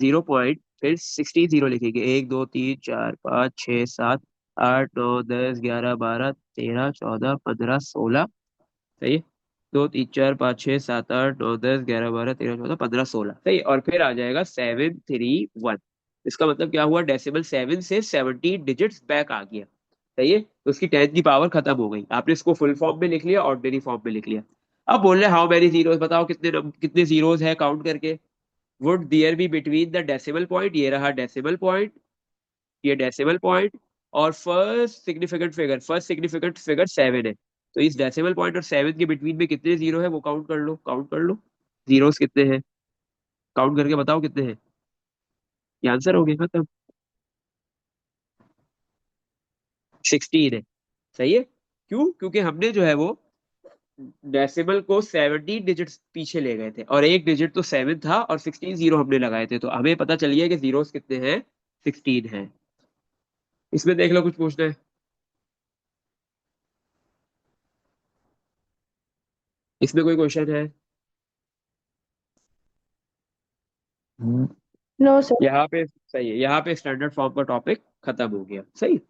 0 पॉइंट फिर 16 जीरो लिखेंगे। 1 2 3 4 5 6 7 8 9 10 11 12 13 14 15 16। सही है। 2 3 4 5 6 7 8 9 10 11 12 13 14 15 16। सही है। और फिर आ जाएगा 731। इसका मतलब क्या हुआ? डेसिमल 7 से 17 डिजिट्स बैक आ गया। सही है। तो उसकी 10 की पावर खत्म हो गई। आपने इसको फुल फॉर्म में लिख लिया, ऑर्डिनरी फॉर्म में लिख लिया। अब बोल रहे हाउ मैनी जीरोस, बताओ कितने कितने जीरोस है काउंट करके। Would there be between the decimal point, ये रहा डेसिमल पॉइंट, ये डेसिमल पॉइंट और फर्स्ट सिग्निफिकेंट फिगर 7 है। तो इस डेसिमल पॉइंट और 7 के बिटवीन में कितने जीरो है वो काउंट कर लो, काउंट कर लो। जीरोस कितने हैं, काउंट करके बताओ कितने हैं। ये आंसर हो गया खत्म। 16 है। सही है। क्यों? क्योंकि हमने जो है वो डेसिमल को 17 डिजिट पीछे ले गए थे और एक डिजिट तो 7 था और 16 जीरो हमने लगाए थे, तो हमें पता चल गया कि जीरोस कितने हैं? 16 है। इसमें देख लो कुछ पूछना है? इसमें कोई क्वेश्चन है? No sir. यहाँ पे सही है, यहाँ पे स्टैंडर्ड फॉर्म का टॉपिक खत्म हो गया। सही।